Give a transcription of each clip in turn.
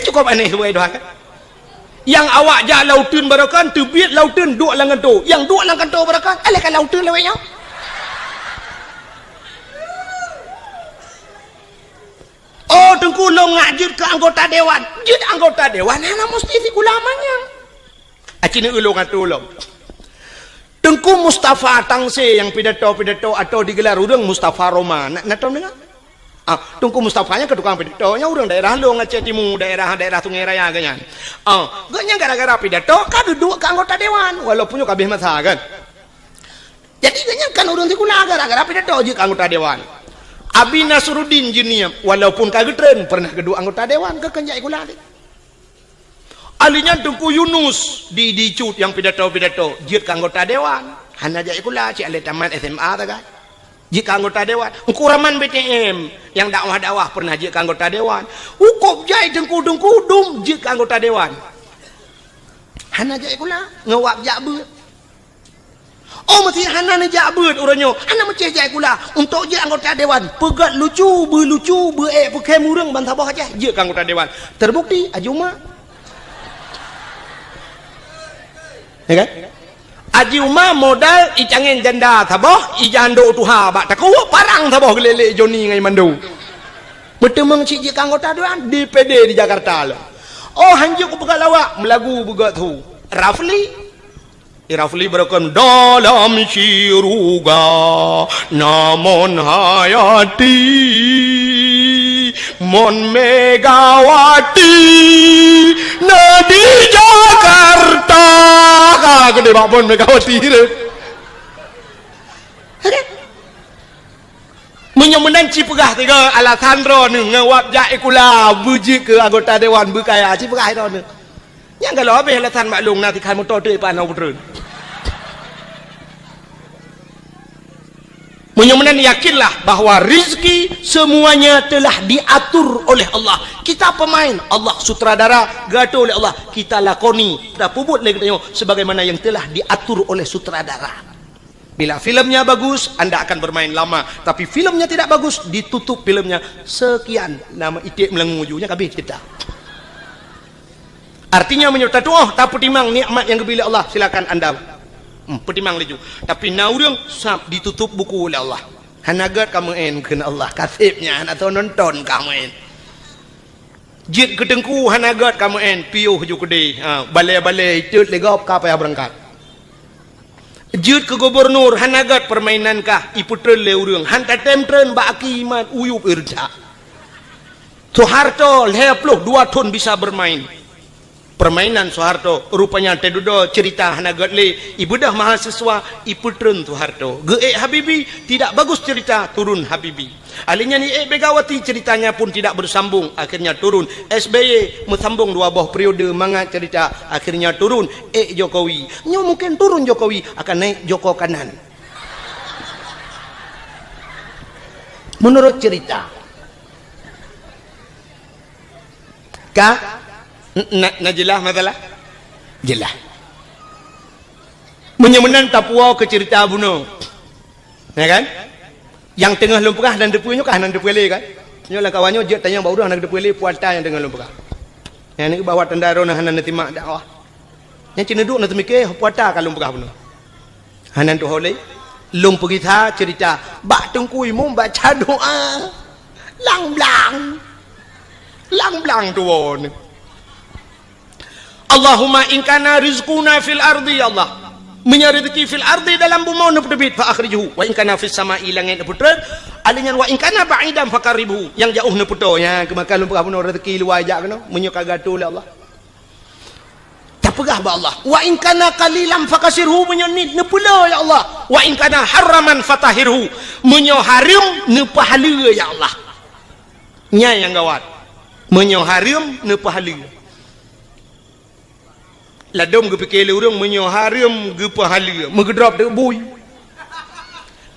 cukup aneh sebagai doa kan. Yang awak jak lautan barakan terbit lautan duk lang kantor. Yang duk lang kantor barakan alahkan lautan lewatnya. Oh tengku lo ngajut ke anggota dewan. Jut anggota dewan ana mesti si ulamanya. Acina ulung atu ulung. Tengku Mustafa Tangse yang pidato atau digelar urang Mustafa Roma. Nak tahu dengar? Tengku Mustafanya ke tukang pidatonya urang daerah lo Aceh Timur, daerah Sungai Raya ganyan. Gaknya gara-gara pidato kan duduk ke anggota dewan walaupun yo kabeh masa kan. Jadi gaknya kan urang tikula gara-gara pidato je ke anggota dewan. Abi Nasruddin jinia walaupun kagetren pernah kedua anggota dewan ke kenjai kula ni. Alinya Tengku Yunus dicut yang pidato jit ke anggota dewan. Hana jai kula cik ale taman SMA ta kan. Jit ke anggota dewan. Ukuraman BTM yang dakwah pernah jit ke anggota dewan. Ukop jai Tengku dum jit ke anggota dewan. Hana jai kula ngawak jak beut. Oh mesti hana ni jak beut uranyo. Hana mesti jai kula untuk je anggota dewan. Pegat lucu pakai murang bantabah aja je ke anggota dewan. Terbukti Ajuma. Ya kan? Aji Umar modal icangin janda tabah ijando tuha bak taku parang tabah gelele Joni ngai mandu. Bertemu cik je ke anggota dewan DPD di Jakarta lah. Oh hanjuk pegat lawak melagu begat tu. Rafli berakam dalam syuruga namun hayati mon Megawati nadi Jakarta gede babon Megawati dia menyemenan cipegah tiga Alessandro ni ngawap jak ikula buji ke anggota dewan berkaya cipegah itu ni yang kalau habis alasan maklum nanti kan motor tu panau betul. Menyemenan yakinlah bahwa rizki semuanya telah diatur oleh Allah. Kita pemain, Allah sutradara, gato oleh Allah. Kita lakoni, dah puput lagi tanya sebagaimana yang telah diatur oleh sutradara. Bila filmnya bagus, anda akan bermain lama. Tapi filmnya tidak bagus, ditutup filmnya sekian. Nama itik melengu ujungnya habis kita. Artinya menyertai tu, tak pertimang nikmat yang diberi Allah, silakan anda pertimang laju. Tapi naurang sab ditutup buku oleh Allah. Hanagat kamu kena Allah kasibnya atau nonton kamu jit ketengku hanagat kamu piuh ju kede balai cut legop ka payah berangkat. Jit ke gubernur hanagat permainan kah iputreun le urang hanta temtreun baki iman uyup irja. Soeharto 52 tahun bisa bermain. Permainan Soeharto rupanya tedudo cerita hanagat le ibudah mahasiswa iputreun Soeharto ge Habibi tidak bagus cerita turun Habibi alinya ni Megawati ceritanya pun tidak bersambung akhirnya turun SBY mesambung 2 buah periode manga cerita akhirnya turun Jokowi nyo mungkin turun Jokowi akan naik Joko kanan menurut cerita jelas masalah jelas menyemenan Papua ke cerita bunuh ya kan yang tengah lumpukah dan depunya kah nan depule kan nyolah kawannya je tanya bau dah nak depule puata yang tengah lumpukah yang ni bawa tendaro nah hanan timak dakwah yang cina duk nak mikir puata ka lumpukah bunuh hanan tu holei lumpuk kita cerita bak tengkui mu baca doa lang blang tu won Allahumma in kana rizquna fil ardi ya Allah menyari rezeki fil ardi dalam bumi nu pedebit fa akhrijuhu wa in kana fis sama'i langit putran alinyan wa in kana ba'idan fakaribu yang jauh nu puto nya kemakan lumpah puno rezeki luar jak kena menyo kagato oleh Allah tapegah ba Allah wa in kana qalilan fakasirhu menyo nit nu pula ya Allah wa in kana haraman fatahirhu menyo harim nu pahala ya Allah nya yang gawat menyo harim nu pahala ladom ge pikir urang menyo harim ge pahala megedrop de bui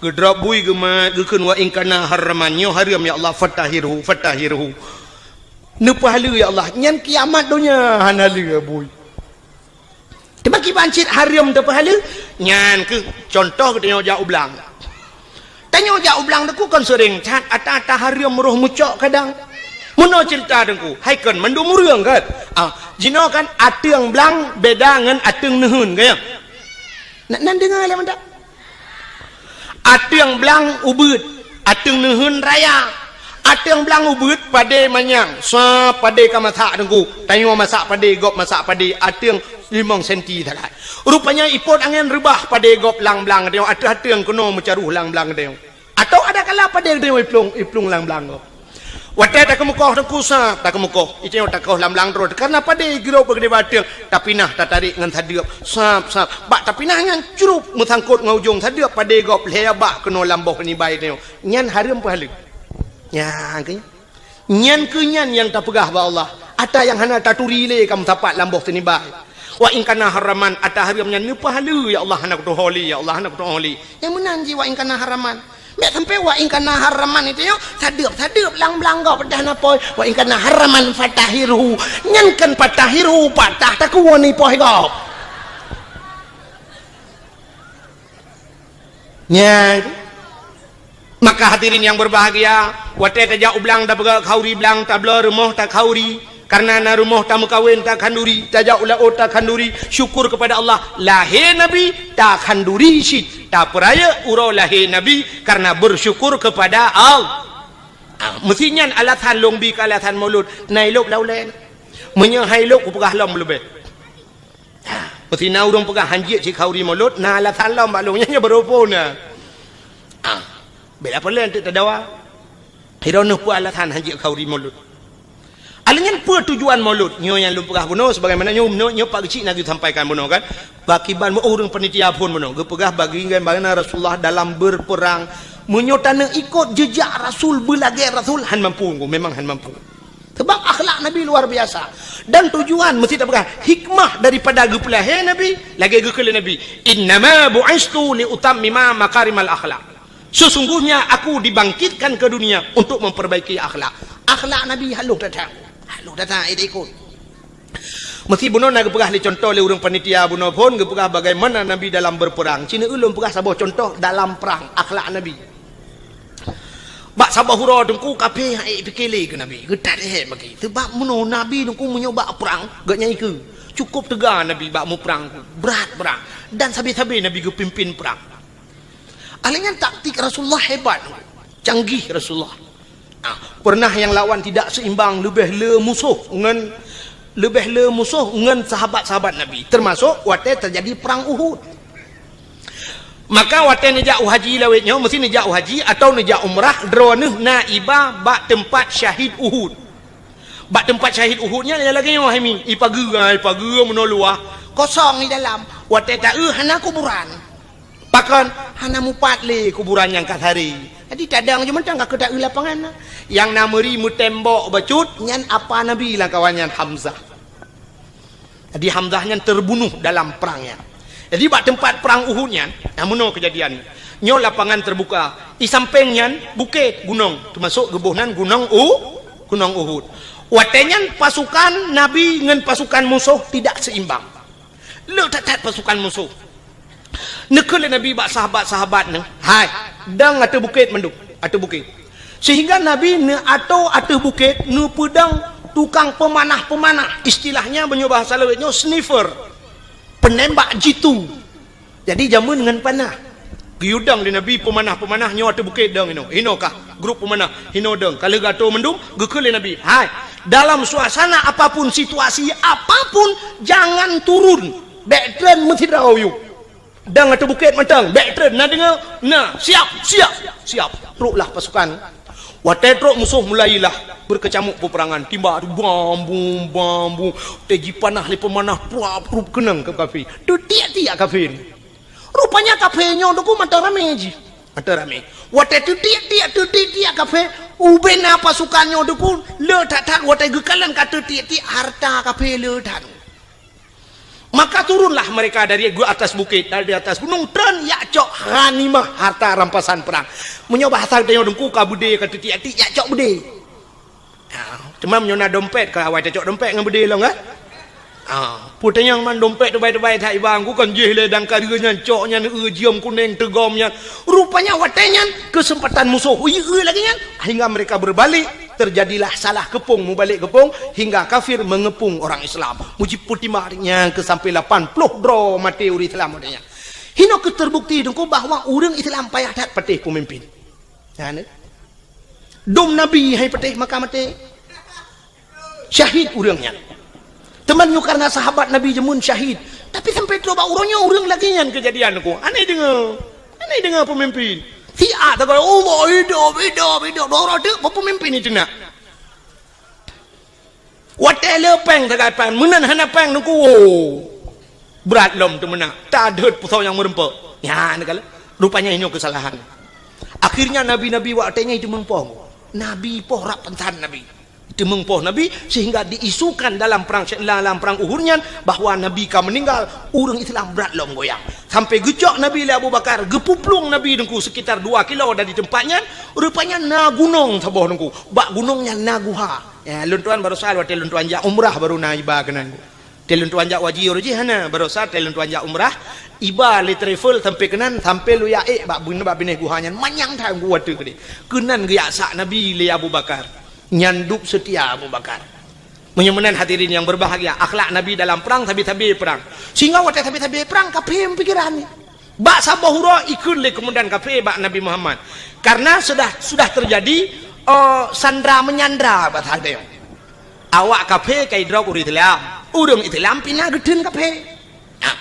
gedrop bui ge mat ge keun wa in kana haraman nyo harim ya Allah fatahirhu nu pahala ya Allah nyan kiamat dunia hanala bui tebaki bancit harim de pahala nyan ke contoh ke tanya jak ublang tanya jak ublang deku kan sering cat ata harim roh mucok kadang Muno cerita dengku, hai kan mendung murang kan? Jino kan ateung blang beda ngan ateung nehun kaya. Nan dengar lah mendak. Ateung blang ubud, ateung nehun raya. Ateung blang ubud pade manyang, sa pade kamatha dengku. Tayo masak pade gop masak pade ateung 5 senti dalai. Rupanya ipot angin rebah pade gop lang blang dia ateung kuno mencaruh lang blang dia. Atau ada kala pade dia iplung lang blang gop. Wadah tak kemukoh tak kusa tak kemukoh itu yang tak kau lam-lang terus karena pada giro bergede batung tapi nah tak tarik dengan tadiap sap bak tapi nah ngan curup musangkut ngaujung tadiap pada gop leya bak kena lamboh ni baik ni nyan haram pahala nya kanya nyan kenyan yang tak pegah ba Allah ada yang hana taturi le kamu tapat lamboh ni baik wa in kana haraman ada haram nyan ni pahala ya Allah hana kutu holi ya Allah hana kutu holi yang menan ji wa in kana haraman mek sampai wa in kana haraman itu yo sadeup lang-lang gau pedah napoi wa in kana haraman fatahiru nyankan fatahiru patah tak kuwani poh gau nya maka hadirin yang berbahagia wate tajak ublang da bega khauri blang tablo rumah tak khauri karena na rumah tamu kawin tak khanduri tajak ula tak khanduri syukur kepada Allah lahir nabi tak khanduri syit tak peraya urau lahir nabi karena bersyukur kepada Allah mestinya alatan longbi kalatan maulud nailok laulen menyahailok upagah lom lebih mesti na urang pegah hanjit si khauri maulud na alatan lom balungnya berupona bela pelan tu tadawa hironuh pu alatan hanjit khauri maulud alingan apa tujuan maulud nyo yang lu pegah buno sebagaimana nyo pak kecil nak sampaikan buno kan bakiban orang panitia pun buno ge pegah bagi bagaimana Rasulullah dalam berperang menyo tanah ikut jejak Rasul belagi Rasul han mampu memang han mampu sebab akhlak Nabi luar biasa dan tujuan mesti tak pegah hikmah daripada ge pelahir Nabi lagi ge kele Nabi innama bu'istu li utammima makarimal akhlak sesungguhnya aku dibangkitkan ke dunia untuk memperbaiki akhlak Nabi halus datang ikut mesti buno nak pegah li contoh le urang panitia buno pun ge pegah bagaimana Nabi dalam berperang cina ulun pegah sabah contoh dalam perang akhlak Nabi bak sabah hura dengku kape fikir le ke Nabi ge tak he bagi sebab buno Nabi dengku menyoba perang ge nyai ke cukup tegar Nabi bak mu perang berat perang dan sabi-sabi Nabi ge pimpin perang alingan taktik Rasulullah hebat canggih Rasulullah pernah yang lawan tidak seimbang lebih le musuh dengan sahabat-sahabat Nabi termasuk waktu terjadi perang Uhud maka waktu nejak haji lawetnya mesti nejak haji atau nejak umrah droneh naibah bak tempat syahid Uhud bak tempat syahid Uhudnya yang lagi yang wahimi ipaga menoluah kosong di dalam waktu tak hana kuburan pakan hana mupat le kuburan yang kat hari jadi kadang je mentang ke tak lapangan yang nameri mu tembok bacut nyan apa Nabi lah kawannya Hamzah jadi Hamzahnya terbunuh dalam perangnya jadi bak tempat perang Uhudnya namuno kejadian nyo lapangan terbuka di sampingnya bukit gunung termasuk gebuhnan gunung Uhud watenya pasukan Nabi dengan pasukan musuh tidak seimbang le tak pasukan musuh nekele Nabi bak sahabat-sahabat ne hai dang atau bukit menduk atau bukit sehingga Nabi ne atau bukit ne pedang tukang pemanah istilahnya banyak bahasa lawetnya sniffer penembak jitu jadi jamun dengan panah giudang di Nabi pemanah nyo atau bukit dang ino kah grup pemanah hino dang kalau gato mendung gekele Nabi hai dalam suasana apapun situasi apapun jangan turun backtrend mesti rayu dang atau bukit matang backtrend nak dengar siap teruklah pasukan watetrok musuh mulailah berkecamuk peperangan timba bambu teji panah li pemanah pruap kenang ke kafir tu tiak kafir rupanya kafirnya tu mata rame watet tu tiak kafir ubena pasukannya tu le tak watet gekalan kata tiak harta kafir le tak maka turunlah mereka dari atas bukit dari atas gunung tren yakcok ghanimah harta rampasan perang menyoba hasal tanya dengku ka bude kata tiak-tiak yakcok bude cuma menyona dompet ke awal cocok dompet dengan bude lah kan putanya man dompet tu baik-baik tak ibang ku kan jeh le dan karanya coknya jiom kuning tegomnya rupanya watenya kesempatan musuh lagi kan hingga mereka berbalik terjadilah salah kepung mubalik kepung hingga kafir mengepung orang Islam. Muji putimahnya ke sampai 80 dro mati uri Islam adanya. Hino keterbukti dengku bahwa orang Islam payah dat patih pemimpin. Ya ne? Dom Nabi hai patih maka mati. Syahid urangnya. Temannya karena sahabat Nabi jemun syahid. Tapi sampai coba urangnya urang lagi yang kejadian ku. Aneh dengar pemimpin. Siat tak Allah hidup dorong tu pemimpin itu nak. Watele peng tak peng menan hana peng nungku. Berat lom tu menang. Tak ada pusau yang merempak. Ya nak rupanya ini kesalahan. Akhirnya nabi-nabi waktenya itu mengpoh. Nabi poh rak pentan Nabi. Itu mengpoh Nabi sehingga diisukan dalam perang Uhudnya bahwa Nabi ka meninggal, orang Islam berat lom goyang. Sampai gejok Nabi Abu Bakar, gepuplung Nabi dengku sekitar 2 kilo dari tempatnya, rupanya na gunung taboh dengku. Bak gunungnya Naguha. Ya, luntuan baru sal waktu luntuan ja umrah baru na iba kenan. Teluntuan ja wajib hana baru sal teluntuan ja umrah iba li travel sampai kenan sampai lu ya bak bini guhanya manyang tang gua tu kedi. Kenan ge sak Nabi li Abu Bakar. Nyanduk setia Abu Bakar. Menyemenan hadirin yang berbahagia, akhlak Nabi dalam perang tabi-tabi perang. Sehingga waktu tabi-tabi perang kafir pikiran ni. Bak sabahura ikut le kemudian kafir bak Nabi Muhammad. Karena sudah terjadi sandra menyandra batal dia. Awak kafir kai drop uri Islam. Urang Islam pindah gedeun kafir. Nah.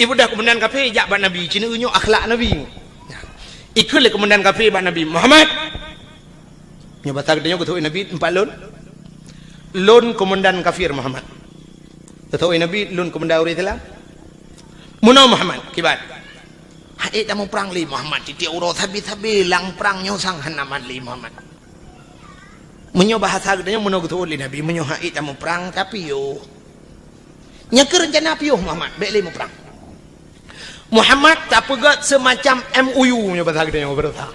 Ibu dah kemudian kafir jak bak Nabi, cina unyu akhlak Nabi. Nah. Ikut le kemudian kafir bak Nabi Muhammad. Nyabata gedenya ketua Nabi 4 lon komandan kafir Muhammad. Ketua Nabi lon komandan orang Islam. Munau Muhammad kibat. Hai tamu perang li Muhammad titi uro tabi-tabi lang perang nyosang hanaman li Muhammad. Menyo bahasa gedenya munau ketua Nabi menyo hai tamu perang tapi yo. Nyakir rencana piyo Muhammad baik li mu perang. Muhammad tak pegat semacam MOU nya bahasa gedenya berita.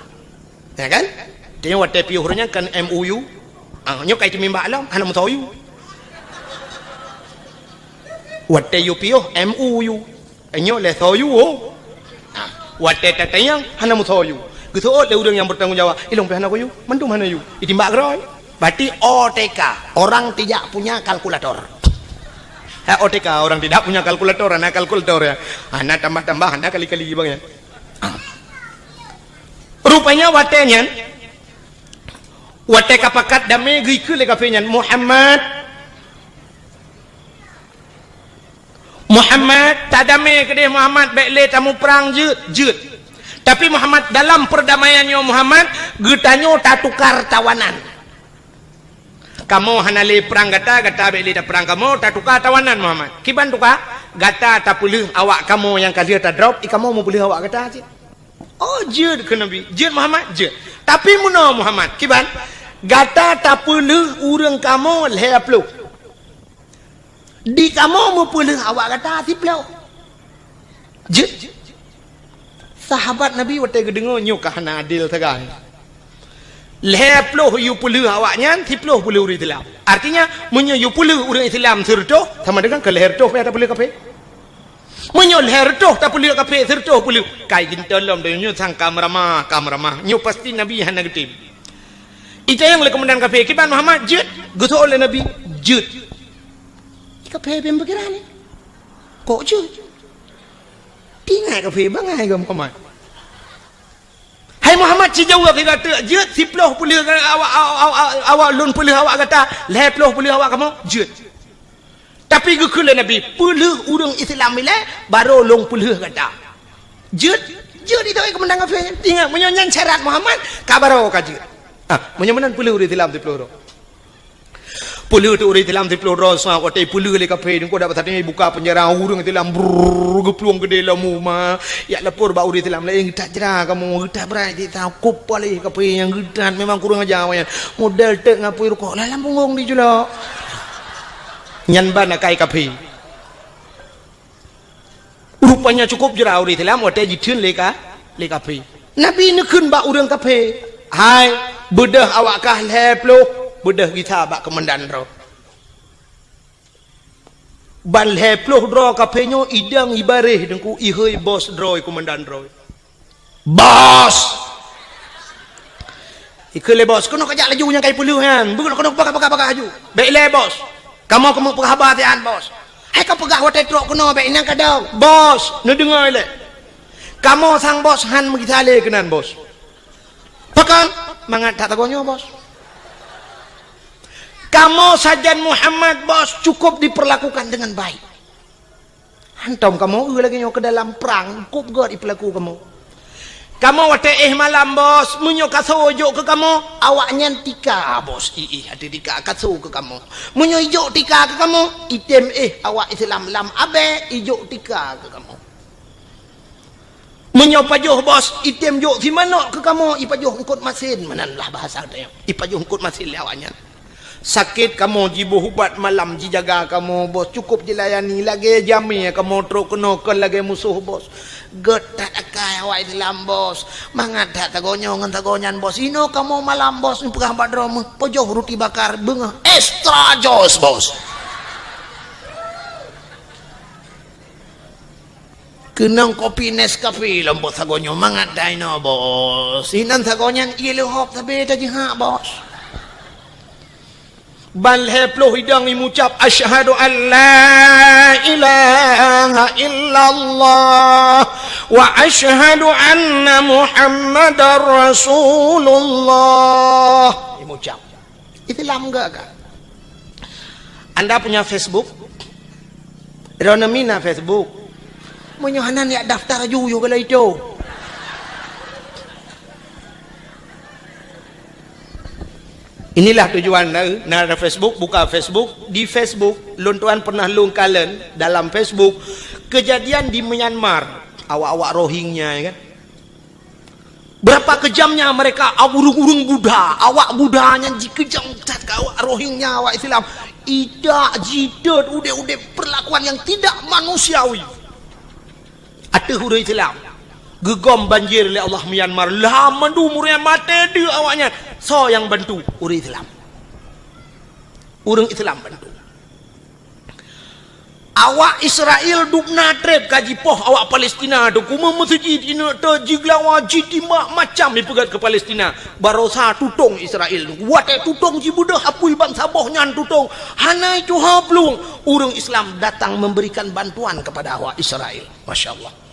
Ya kan? Dia waktu piuhnya kan MOU. Nyok kai timimba alam hana mutayu. Waktu yu piuh MOU. Nyok le toyu. Waktu tatayang hana mutayu. Gitu le urang yang bertanggung jawab. Ilong pe hana koyu, mandum hana yu. Itimbak groy. Berarti OTK, orang tidak punya kalkulator. OTK, orang tidak punya kalkulator, ana kalkulator ya. Ana tambah-tambah, ana kali-kali bang ya. Rupanya watenya wate kapakat dame gikul le kafenyan Muhammad tadame kedeh Muhammad baik le tamu perang jeut tapi Muhammad dalam perdamaiannya Muhammad getanyo tak tukar tawanan kamu hanale perang gata baik le tak perang kamu tak tukar tawanan Muhammad kiban tukar gata tak pulih awak kamu yang kali tak drop kamu mau pulih awak gata aja. Oh jeut ke Nabi jeut Muhammad jeut tapi munau Muhammad kiban gata tak pulih urang kamu lehaplu di kamu mau pulih awak gata tiplau jeut sahabat Nabi waktu gedengo nyuk kahana adil tegang lehaplu yu pulih awaknya tiplau pulih urang Islam artinya munyo yu pulih urang Islam serto sama dengan ke leher toh tak pulih kape menyo leher toh tak pulih kape serto pulih kai gintelom de nyu sang kamramah nyu pasti Nabi hana getim. Itu yang oleh komandan kafir kiban Muhammad jeut gitu oleh Nabi jeut. Kafir pem pikiran ni. Kok jeut? Tinggal kafir bangai gam Muhammad. Hai Muhammad ci jawab dia kata jeut siploh pulih awak lun pulih awak kata leh puluh pulih awak kamu jeut. Tapi gekul Nabi pulih urang Islam ile baru long pulih kata. Jeut itu komandan kafir tinggal menyonyan syarat Muhammad kabaro ka jeut. Menyemenan puluh uri tilam di peluru. Puluh tu uri tilam di peluru. Soal kau teh puluh le kafe. Kau dapat tadi buka penjara urang tilam gepeluang gede lamu ma. Ya lapor ba uri tilam le kita cerah kamu kita berai kita kup le kafe yang gedan memang kurang aja awalnya. Model tek ngapui rukuk lalam punggung di jula. Nyan ban kai kafe. Rupanya cukup jerah uri tilam. Waktu jitun le kafe. Nabi nekun ba urang kafe. Hai bedah awak kah leplo bedah kita bak kemendan ro ban leplo dro kapenyo idang ibareh dengku ihoi bos droi komandan droi bos Ikut le bos, kena kajak laju yang kai puluh kan. Bukan kena pakai laju. Baik le bos. Kamu pegah tian bos. Hai kau pegah watai truk kena baik nang kadang. Bos, ne dengar le. Kamu sang bos han mengitale kenan bos. Pakan mangat tak tagonyo bos. Kamu sajan Muhammad bos cukup diperlakukan dengan baik. Hantam kamu lagi ke dalam perang, cukup god diperlaku kamu. Kamu wate malam bos, munyo kasojo ke kamu, awaknya tika bos. Ada tika kaso ke kamu. Munyo ijo tika ke kamu, item awak Islam lam abe ijo tika ke kamu. Munyo pajuh bos, item jo si mana ke kamu, ipajuh ngkut masin, mananlah bahasa dia. Ipajuh ngkut masin awaknya. Sakit kamu jibuh ubat malam jijaga kamu bos cukup dilayani lagi jami kamu truk kena lagi musuh bos getat akai awak Islam bos mangat tak tagonyo ngan tagonyan bos ino kamu malam bos pegah badrom pojoh roti bakar bengah extra jos bos kenang kopi Nescafe lembut tagonyo mangat daino bos inan tagonyan ilu hop tapi tadi ha bos bal heploh hidang mengucap asyhadu an la ilaha illallah wa asyhadu anna muhammadar rasulullah mengucap Islam enggak kan anda punya Facebook Rona mina Facebook menyohanan ya daftar juyu kalau itu inilah tujuan nara Facebook buka Facebook di Facebook lontuan pernah lungkalen dalam Facebook kejadian di Myanmar awak-awak Rohingya ya kan berapa kejamnya mereka urung-urung Buddha awak Buddhanya dikejam cat ke awak Rohingya awak Islam idak jidat udah perlakuan yang tidak manusiawi ada huruf Islam gegom banjir oleh Allah Myanmar lah mandu murnya mati dia awaknya so yang bantu orang Islam bantu awak Israel duk natrep kaji poh awak Palestina tu kuma masjid ina tu jiglawa jitima macam dipegat ke Palestina barosa tutung Israel wate tutung jibudah apui bangsa boh nyan tutung hanai tu hablung orang Islam datang memberikan bantuan kepada awak Israel masya-Allah.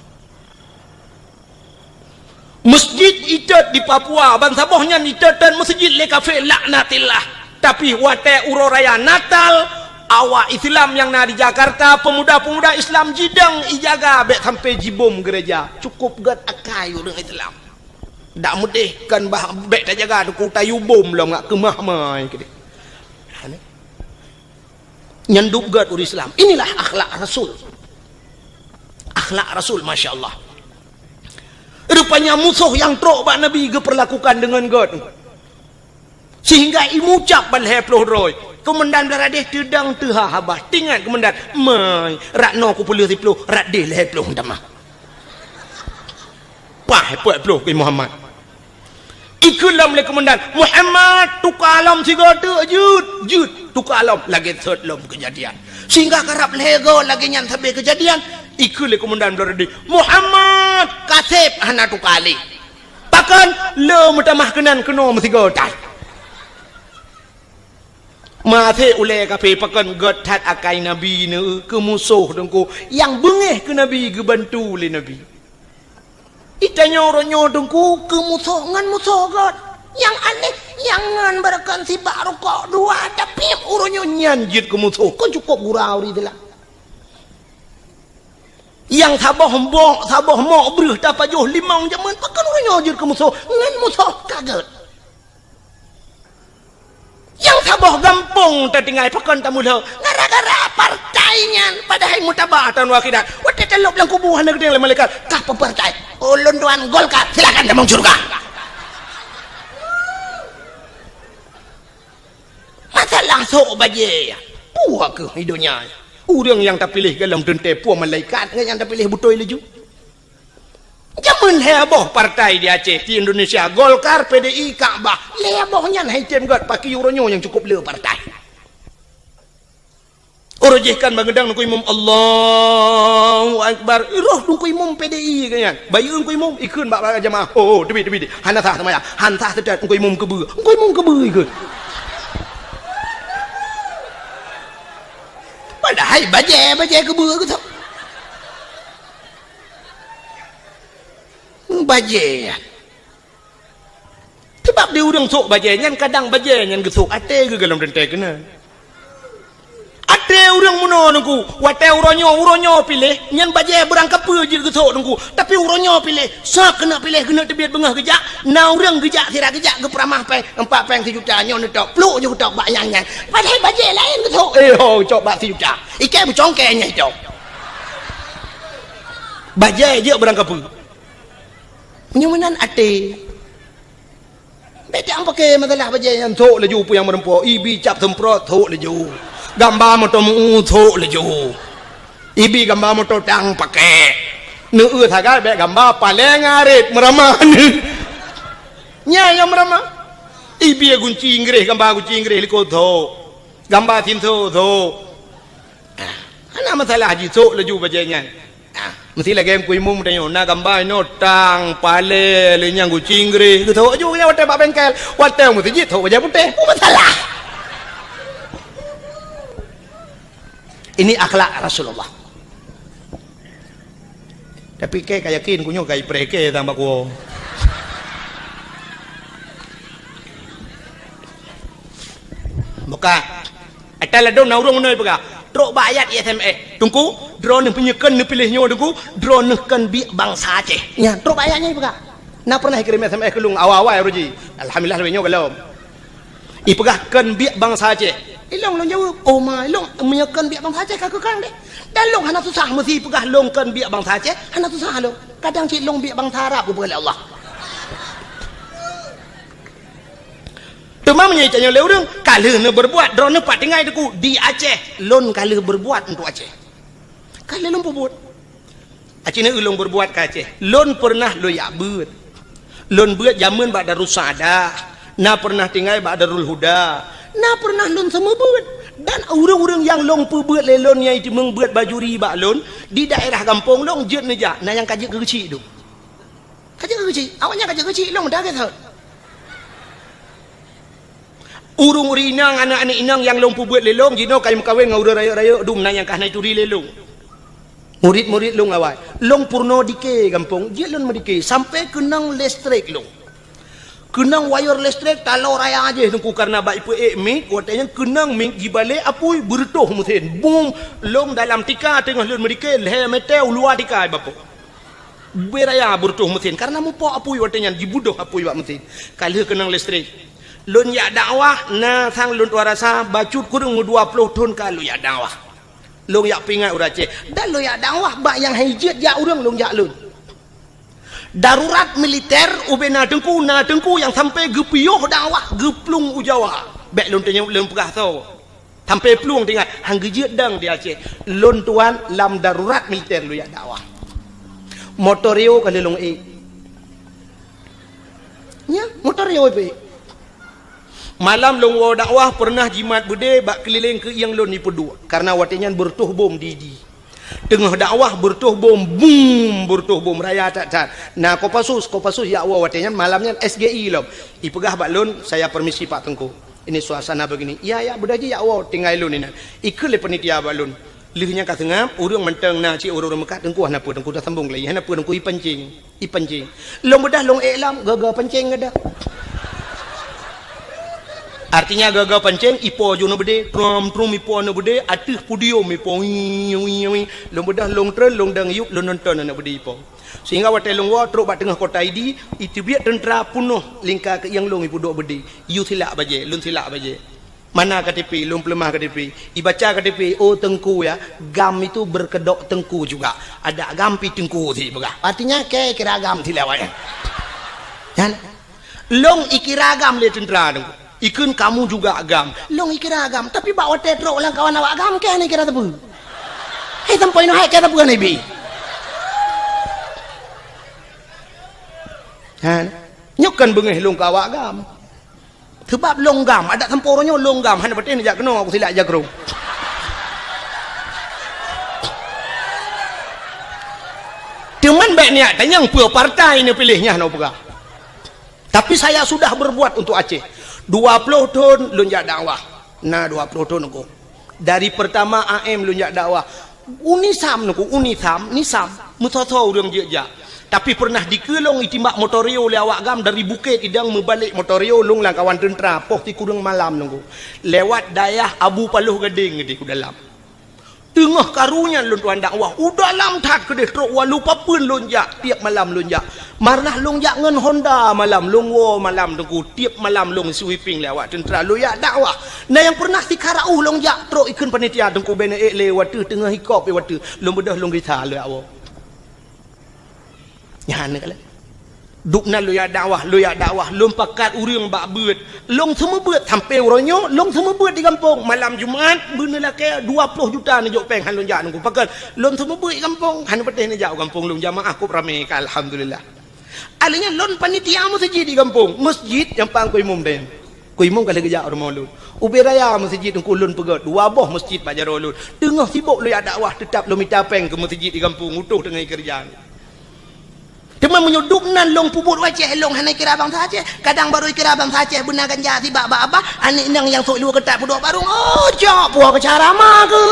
Masjid idat di Papua bangsa bohnya idat dan masjid le kafe laknatillah tapi wate uroraya Natal awak Islam yang na di Jakarta pemuda-pemuda Islam jidang ijaga bet sampai jibom gereja cukup gat akai orang Islam dak mudih kan bah bet tak jaga tu tayu bom lah ngak kemah mai kede nyanduk gat orang Islam inilah akhlak Rasul masya-Allah. Rupanya musuh yang trok bak Nabi geperlakukan dengan God sehingga imucap balhe ploh roy komandan beradeh tedang teha habah tinggal komandan mai rakno ku puluh tiploh radeh lehe ploh damah pah puak ploh ke Muhammad ikulam le komandan Muhammad tukalam sigata jut tukalam lagi third lom kejadian sehingga karap lego lagi nyan sampai kejadian ikut komandan beradi Muhammad kasep hana tu kali pakan le mutamah kenan kena mesti gotai mate ule kape pakan gotat akai nabi ne ke musuh dengku yang bengeh ke nabi ke bantu le nabi itanya ronyo dengku ke musuh ngan musuh god yang aneh yang ngan barakan si baru kok dua tapi uronyo nyanjit ke musuh kau cukup gurau di dalam yang saboh mau berih dapat jauh limang jaman pakan orang nyojir ke musuh ngan musuh kaget yang saboh gampung tertinggal pakan tamulah gara-gara partainya padahal mutabatan wakidat wate telok lang kubuhan negeri yang malaikat kah partai ulun tuan Golkar silakan demong surga masalah sok baje puak ke hidupnya orang yang tak pilih dalam dente puan malaikat yang tak pilih betul leju jaman heboh partai di Aceh di Indonesia Golkar PDI Ka'bah hebohnya hai tem god pakai uronyo yang cukup le partai rejehkan bangedang nungku imam Allahu Akbar roh nungku imam PDI kan bayi nungku imam ikun bak jamaah oh debi hanatah sama ya hantah tedat nungku imam kebe ikut padahal baje kebe aku tak baje sebab dia urang sok baje nyan kadang baje nyan gesok ate ke dalam dente kena ate urang muno nungku wate uronyo pilih nyan baje berangkap je gesok nungku tapi uronyo pilih sak kena pilih kena tebiat bengah gejak na urang gejak sira gejak ke peramah pe 4 peng 1 juta nyon tok pluk je tok bak yang padahal baje lain gesok cok bak 1 juta ike bercongke nya tok baje je berangkap nyumanan ate beda pakai masalah baje yang tok laju pu yang merempo ibi cap semprot tok laju gambar motor mu tok laju ibi gambar motor tang pakai nu thaga be gambar paling arit meramah nya yang meramah ibi gunci inggris gambar gunci inggris liko tok gambar tin tok ana masalah haji tok laju baje nya mesti lagi yang kuimum tanya nak gambar no tang pale lenyang kucing gre ke tahu aja yang hotel pak bengkel hotel mesti je tahu aja putih masalah ini akhlak Rasulullah tapi kayak yakin kunyo kayak preke tambah ku buka atala dong naurung noi pega trok bayat SMS tungku drone penyekan ni pilihnya tungku drone kan bi bangsa Aceh nya trok bayatnya pega na pernah kirim SMS ke lung awal-awal roji alhamdulillah lebihnya kalau ipegah kan bi bangsa Aceh ilong long jawab oh my long menyekan bi bangsa Aceh kakak kang deh dan long hana susah mesti pegah long kan bi bangsa Aceh hana susah lo kadang cik long bi bangsa Arab boleh Allah Tumam menyaitannya leurung kalau berbuat drone pak tinggal itu di Aceh lon kalau berbuat untuk Aceh kalau lon berbuat Aceh ni ulung berbuat ke Aceh lon pernah lo ya buat lon buat zaman bak Darul Saadah na pernah tinggal bak Darul Huda na pernah lon semua buat dan orang-orang yang long perbuat lelon yang itu membuat baju riba lon di daerah kampung long jet neja na yang kajak kecil tu kajak kecil awaknya kajak kecil long dah ke urung rinang anak-anak inang yang lompu buat lelong jino kayu kawin ngau raya-raya dum nang yang kah naik turi lelong murid-murid long awal long purno dike kampung je lon medike sampai kenang listrik long kenang wire listrik talau raya aja tungku karena baik pu mik watanya kenang mik di balik apui bertuh mesin boom long dalam tika tengah lon medike le metel luar tika bapo beraya bertuh mesin karena mupo apui watanya dibudoh apui bak mesin kalau kenang listrik lun ya dakwah na sang lun warasa bacut kurung 20 tahun kalau ya dakwah lun ya pingat urace dan lun ya dakwah bak yang hijat ya urang lun ya lun darurat militer ubena dengku yang sampai gepioh dakwah geplung ujawa bek lun tanya lun pegah tau sampai pelung tinggal hang gejat dang di Aceh lun tuan lam darurat militer lun ya dakwah motorio kali lun nya motorio malam long dakwah pernah jimat bude bak keliling ke yang lon ni pedua karena watinya bertuh bom di tengah dakwah bertuh bom boom bertuh bom raya tak nah kopasus ya Allah watinya malamnya SGI lo ipegah bak lon saya permisi Pak Tengku ini suasana begini ya berdaji ya Allah tinggal lon ini ikut le penitia bak lon lihnya ka tengah urang menteng na ci urang mekat tengku hana pu tengku dah sambung lagi hana pu tengku ipancing long bedah long iklam gagal pancing ada artinya gagal pancing ipo jo no bede trum ipo no bede atih pudio ipo long bedah long tren long dang yuk long nonton na bede ipo sehingga wate long wa truk bak tengah kota ID itu biak tentera punuh lingkar ke yang long ipo dok bede yu silak baje lun silak baje mana KTP long pelemah KTP ibaca KTP oh tengku ya gam itu berkedok tengku juga ada gampi tengku si begah artinya ke kira gam silawat kan long ikira gam le tentera tengku ikun kamu juga agam long ikira agam tapi bawa tetro lang kawan awak agam ke ni kira tebu tempoy no hai kira tebu ni bi han nyukan bengeh long kawak agam sebab long gam ada temporonyo long gam han betin jak keno aku silak jak ro Teman baik niat tanyang pua partai ni pilihnya no pega. Tapi saya sudah berbuat untuk Aceh. 20 tahun lunjak dakwah. Nah 20 tahun aku. Dari pertama AM lunjak dakwah. Unisam aku, nisam. Mutotho urang je. Tapi pernah dikelong itimbak motorio le awak gam dari Bukit Idang membalik motorio lung lang kawan tentera poh ti kurang malam nunggu. Lewat dayah Abu Paluh Gading di ku dalam. Tengah karunya lun tuan dakwah udah lam tak kedeh truk walupa pun lonjak tiap malam lonjak marnah lonjak ngan Honda malam longwo malam tengku tiap malam long sweeping lewat tentera loyak dakwah nah yang pernah si karau lonjak truk ikun panitia tengku bene lewat tengah hikop lewat long bedah long gita lo awo nyan kala dukna loyak dakwah long pakat urang bak beut long semua beut sampai uronyo long semua beut di kampung malam Jumaat beunela ke 20 juta ni jok peng han lonjak nunggu pakat long semua beut di kampung han peteh ni jauh kampung long jamaah aku rame ka alhamdulillah alinya lon panitia masjid di kampung masjid yang pang kuimum den kuimum kala gejak rumah lu ubi raya masjid nungku lon pegat dua boh masjid Pajaro lu tengah sibuk loyak dakwah tetap lo minta peng ke masjid di kampung utuh dengan kerjaan. Cuma menyuduk nan long puput wajah long hanai kira bang saja kadang baru kira bang saja benar ganja tiba apa anik nang yang sok lu ketat pudok barung oh jok buah ke cara mah ke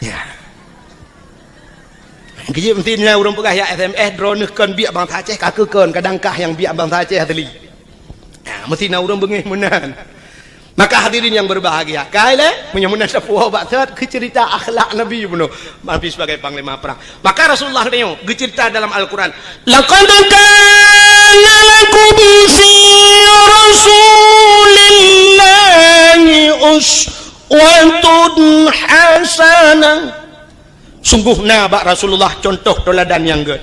ya kerja pentingnya urang pegah ya SMS drone kan biak bang saja kakekan kadang kah yang biak bang saja teli mesti na urang bengih menan. Maka hadirin yang berbahagia, kaile menyamun sepuh batat ke cerita akhlak Nabi bunuh Nabi sebagai panglima perang. Maka Rasulullah tanya, cerita dalam Al-Qur'an, laqad kana lakum fi rasulillahi uswatun hasanah. Sungguh nabak Rasulullah contoh teladan yang good.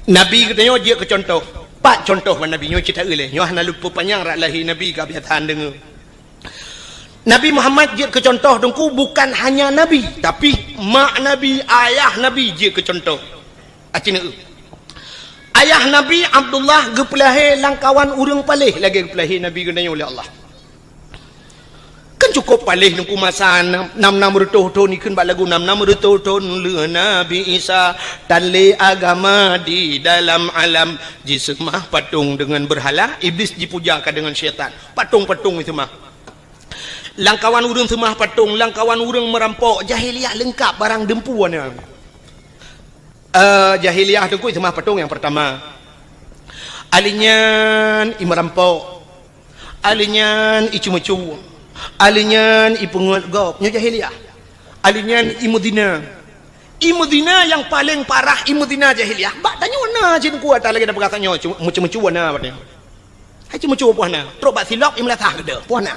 Nabi katanya dia ke contoh. Pak contoh mana Nabi nyo cerita oleh. Nyo hana lupa panjang rak lahir Nabi ka biatan dengar. Nabi Muhammad dia ke contoh dengku bukan hanya Nabi tapi mak Nabi, ayah Nabi dia ke contoh. Acina ayah Nabi Abdullah gepelahe langkawan urang palih lagi gepelahe Nabi gendanya oleh Allah. Kan cukup palih nungku masa 6 rutuh tahun ikun bak lagu 6 rutuh tahun le Nabi Isa tanle agama di dalam alam jisemah patung dengan berhala iblis dipujakan dengan syaitan patung-patung itu mah langkawan urang semah patung langkawan urang merampok jahiliah lengkap barang dempuannya jahiliah tengku semah patung yang pertama alinyan imerampok alinyan icu-mecu alinyan ipungut gop nyo jahiliah alinyan imudina yang paling parah imudina jahiliah bak tanya mana jin kuat lagi dah berkata nyo mucu-mucu wana batnya hai mucu puana trok bak silap imlatah gede puana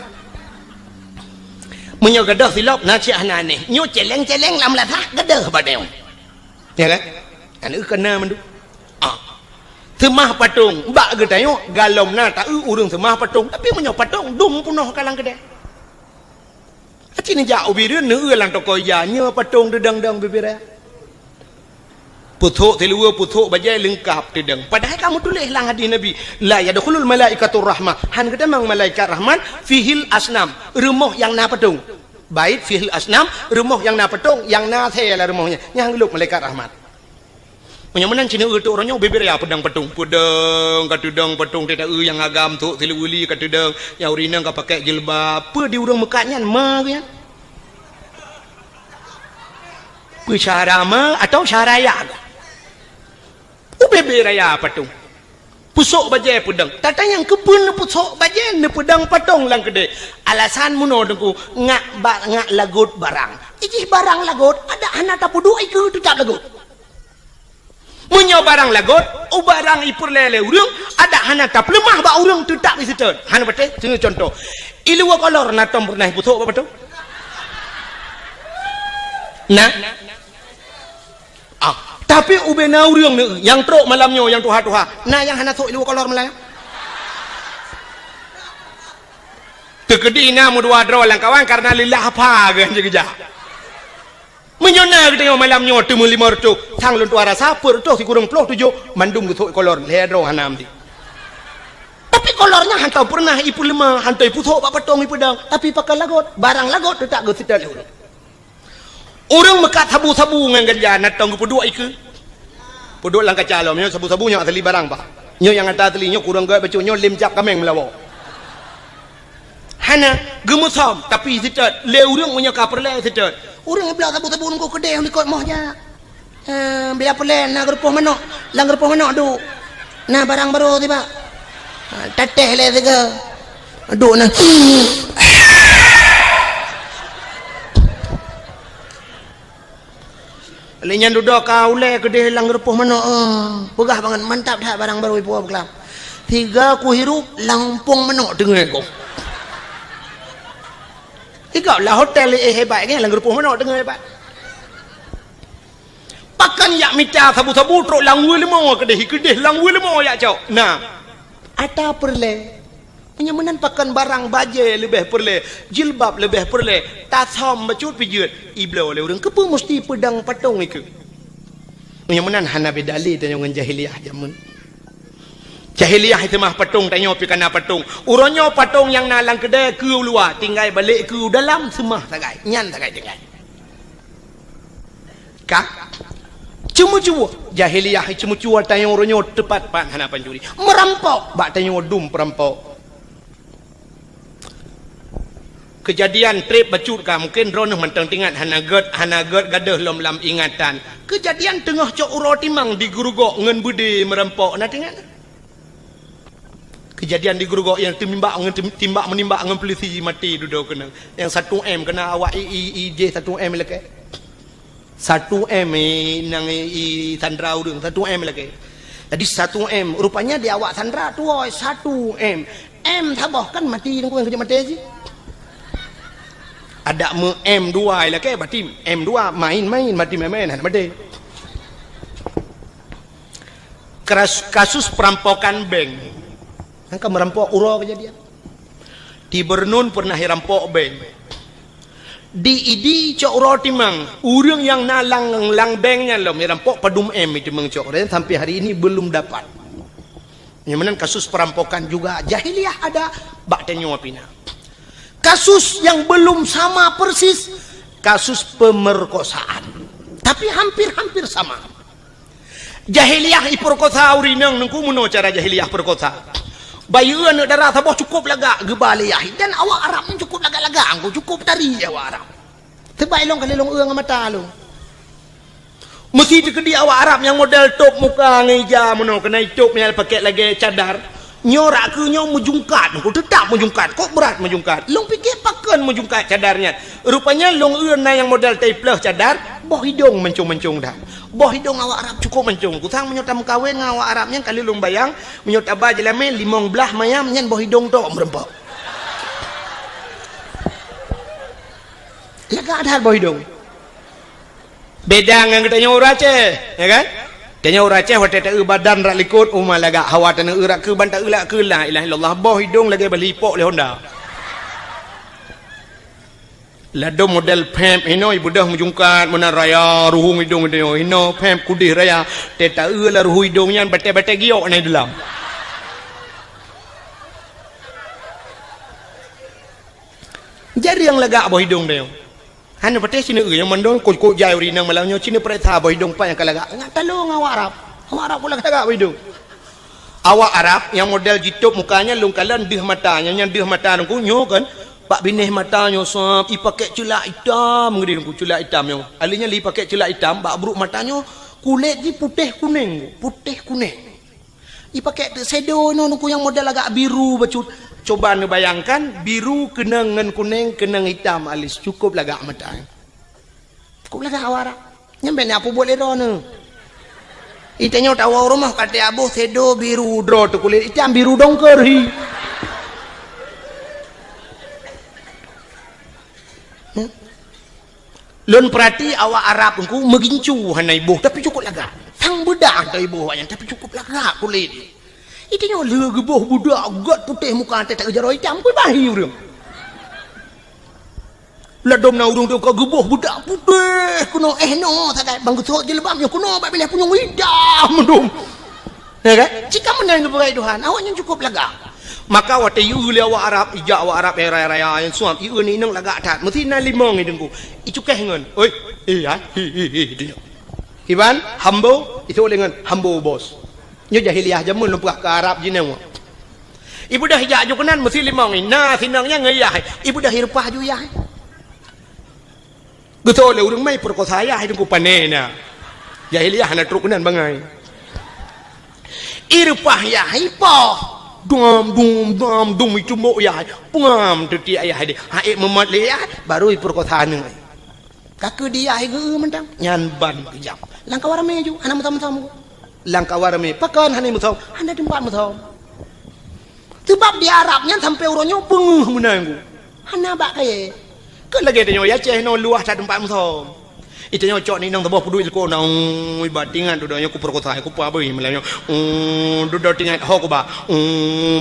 menyo gede silap na ci anane nyo celeng-celeng lam latah gede batnya ya kan anu kena mendu semah patung bak gede nyo galom na ta urang semah patung tapi menyo patung dum punoh kalang gede Acini jauh biru nu lang tokoya nya patung dedang-dang bibirnya. Puthuk telua puthuk bajai lengkap dedang. Padahal kamu tulis lang hadis Nabi, la yadkhulul malaikatur rahmah. Han kata mang malaikat rahman fihil asnam, rumah yang na patung. Bait fihil asnam, rumah yang na patung, yang na the lah rumahnya. Yang geluk malaikat rahmat. Menyamunan cina tu orangnya bibir ya pedang patung, pedang katudang patung tidak yang agam tu teluli katudang yang urina ka pakai jilbab, apa di urang mekatnya mah ya. Ku cara mah atau syaraya. Bibir raya patung. Pusuk bajai pedang. Tata yang kepun pusuk bajai ne pedang patung lang gede. Alasan muno dengku ngak lagut barang. Iji barang lagut ada anak tapudu iku tu tak lagut. Munyo barang lagot, barang ipur lele urang ada hana tap lemah ba urang tu tak visitor. Hana bete, contoh. Ilu kolor na tom pernah putuk apa tu? Nah. Tapi ubena urang yang trok malamnya yang tuha-tuha. Nah yang hana sok ilu kolor malam. Tegedi na mu dua draw lang kawan karena lillah apa gan je menyona kita malamnya temu 5 rutuk sang lun tuara sapur tu si kurung ploh 7 mandum tu kolor ledro hanam di tapi kolornya hantau pernah ipu lemah hantau ipu thok pak petong ipu dang tapi pakai lagot barang lagot tu tak gosip dah orang mekat sabu-sabu ngan gajah natang ku dua iku podok lang kacalom nyo sabu-sabu nyo asli barang pak nyo yang atas asli nyo kurang gaya bacu nyo lim cap kameng melawa hana gemusom tapi sitat le urang punya kaperle sitat urang belah sabu-sabu nunggu kedai yang dikot mohnya biar perle nak gerupuh manok lang gerupuh manok du nah barang baru tiba teteh le tiga duk nah Lenyan duduk kau le kedai lang gerupuh manok pegah banget mantap dah barang baru ibu berkelam tiga ku hirup lampung manok dengar kau ikau lah hotel hebat kan lang gerupuh manok dengar hebat pakan yak mita sabu-sabu truk lang lemo kedai lang lemo yak cok nah ada perle penyamanan pakan barang baje lebih perle jilbab lebih perle tasom bacut pijut iblo le urang kepu mesti pedang patung iku penyamanan hana bedali tanyo ngan jahiliyah jamun jahiliyah itu mah patung tanyo pi kana patung uronyo patung yang nalang kedai ke luar tinggal balik ke dalam semah tagai nyan tagai tinggal ka cuma-cuma jahiliyah cuma-cuma tanyo uronyo tepat pan hana panjuri merampok bak tanyo dum perampok kejadian trip bacut ka mungkin drone mentang tingat hanaget gadah lom lam ingatan kejadian tengah cok uro timang di gurugok ngen budi merempok na tingat kejadian di gurugok yang timbak menimbak ngen polisi mati duduk kena yang 1M kena awak IJ 1M leke 1M nang sandra urang 1M leke jadi 1M rupanya di awak sandra tu 1M M thaboh kan mati nang kerja mati sih ada M2 lah ke berarti M2 main mati main mati kasus perampokan bank angka merampok uro kejadian di Bernun pernah rampok bank di ID cok uro timang urang yang nalang lang banknya lo merampok padum M itu mengcok dan sampai hari ini belum dapat yang mana kasus perampokan juga jahiliyah ada bak tenyo pina kasus yang belum sama persis kasus pemerkosaan tapi hampir sama jahiliyah iperkosa urinang nengku muno cara jahiliyah perkosa bayu anak darah saboh cukup laga gebaliyah dan awak Arab cukup laga-laga angku cukup tari awak Arab terbaik long kali long uang mata long mesti dikedi awak Arab yang model top muka ngeja muno kena top yang pakai lagi cadar nyorak ke nyo mujungkat kau tetap mujungkat kok berat mujungkat long fikir pakan mujungkat cadarnya rupanya long euna yang model tapeleh cadar boh hidung mencung-mencung dah boh hidung awak Arab cukup mencung kusang menyotam kawin dengan awak Arabnya kali long bayang menyot abah jelame limong belah mayam nyan boh hidung tu merempok lega ada boh hidung beda dengan kita nyorak ya kan tanya orang Aceh waktu tak badan rak likut umah laga hawa tanah urak ke bantak ulak ke la ilaha illallah boh hidung lagi balipok le Honda lado model pem ino ibu dah mujungkat mana raya ruhung hidung ino pem kudih raya teta la ruhu hidungnya bate-bate giok ni dalam jadi yang laga boh hidung dia hanya putih sini yang mendong kok jai urinang malangnya sini perintah boh hidung pak yang kalaga ngat talung awak Arab pula kagak boh hidung awak Arab yang model jitup mukanya lungkalan dih matanya yang dih mata nungku nyo kan pak binih matanya sop i pakai celak hitam ngedi nungku celak hitam nyo alinya li pakai celak hitam bak buruk matanya kulit di putih kuning i pakai shadow nungku yang model agak biru bacut coba bayangkan biru kena dengan kuning kena hitam alis cukup lagak mata cukup lagak awak nyampe ni apa boleh rono itanya tahu rumah kata abu sedo biru draw tu kulit hitam biru dongker lon perhati awak Arab engkau megincu hana ibu tapi cukup lagak sang bedak tu ibu yang tapi cukup lagak kulit itanya lagi boh budak gat putih muka tak jaro hitam ku bahi urang ladom na urang tu ka geboh budak putih kuno no tak bang gusok jilbabnya kuno bak bilih punya hitam mendum ya kan jika menang kepada Tuhan awaknya cukup lega maka wate yu le wa Arab ija wa Arab raya yang suam yu ni nang lagak tat mesti na limong ni dengku itu keh ngon oi ya Iban hambo itu dengan hambo bos nyo jahiliah jamun lumpah ke Arab jineng ibu dah hijak ju kenan mesti limong ni nah sinangnya ngeyah ibu dah hirpah ju ya betul le urang mai perkosa ya dengku panena jahiliah na truk kenan bangai irpah ya hipo dum itu mau ya pengam teti ayah dia haik memat le ya baru perkotaan ni kak dia ai ge mentang nyan ban kejam langkah warame ju ana mutam langkah warame pakan hani mutam anda tempat mutam sebab di Arab nyan sampai uronyo penguh menang ana bak kaye ke lagi tanya ya ceh no luah tak tempat mutam itu nyo cok ni nang tebah pudu ilko nang batingan dudanya ku perkotaan ku pa beuy melanyo duduk tingan ho ku ba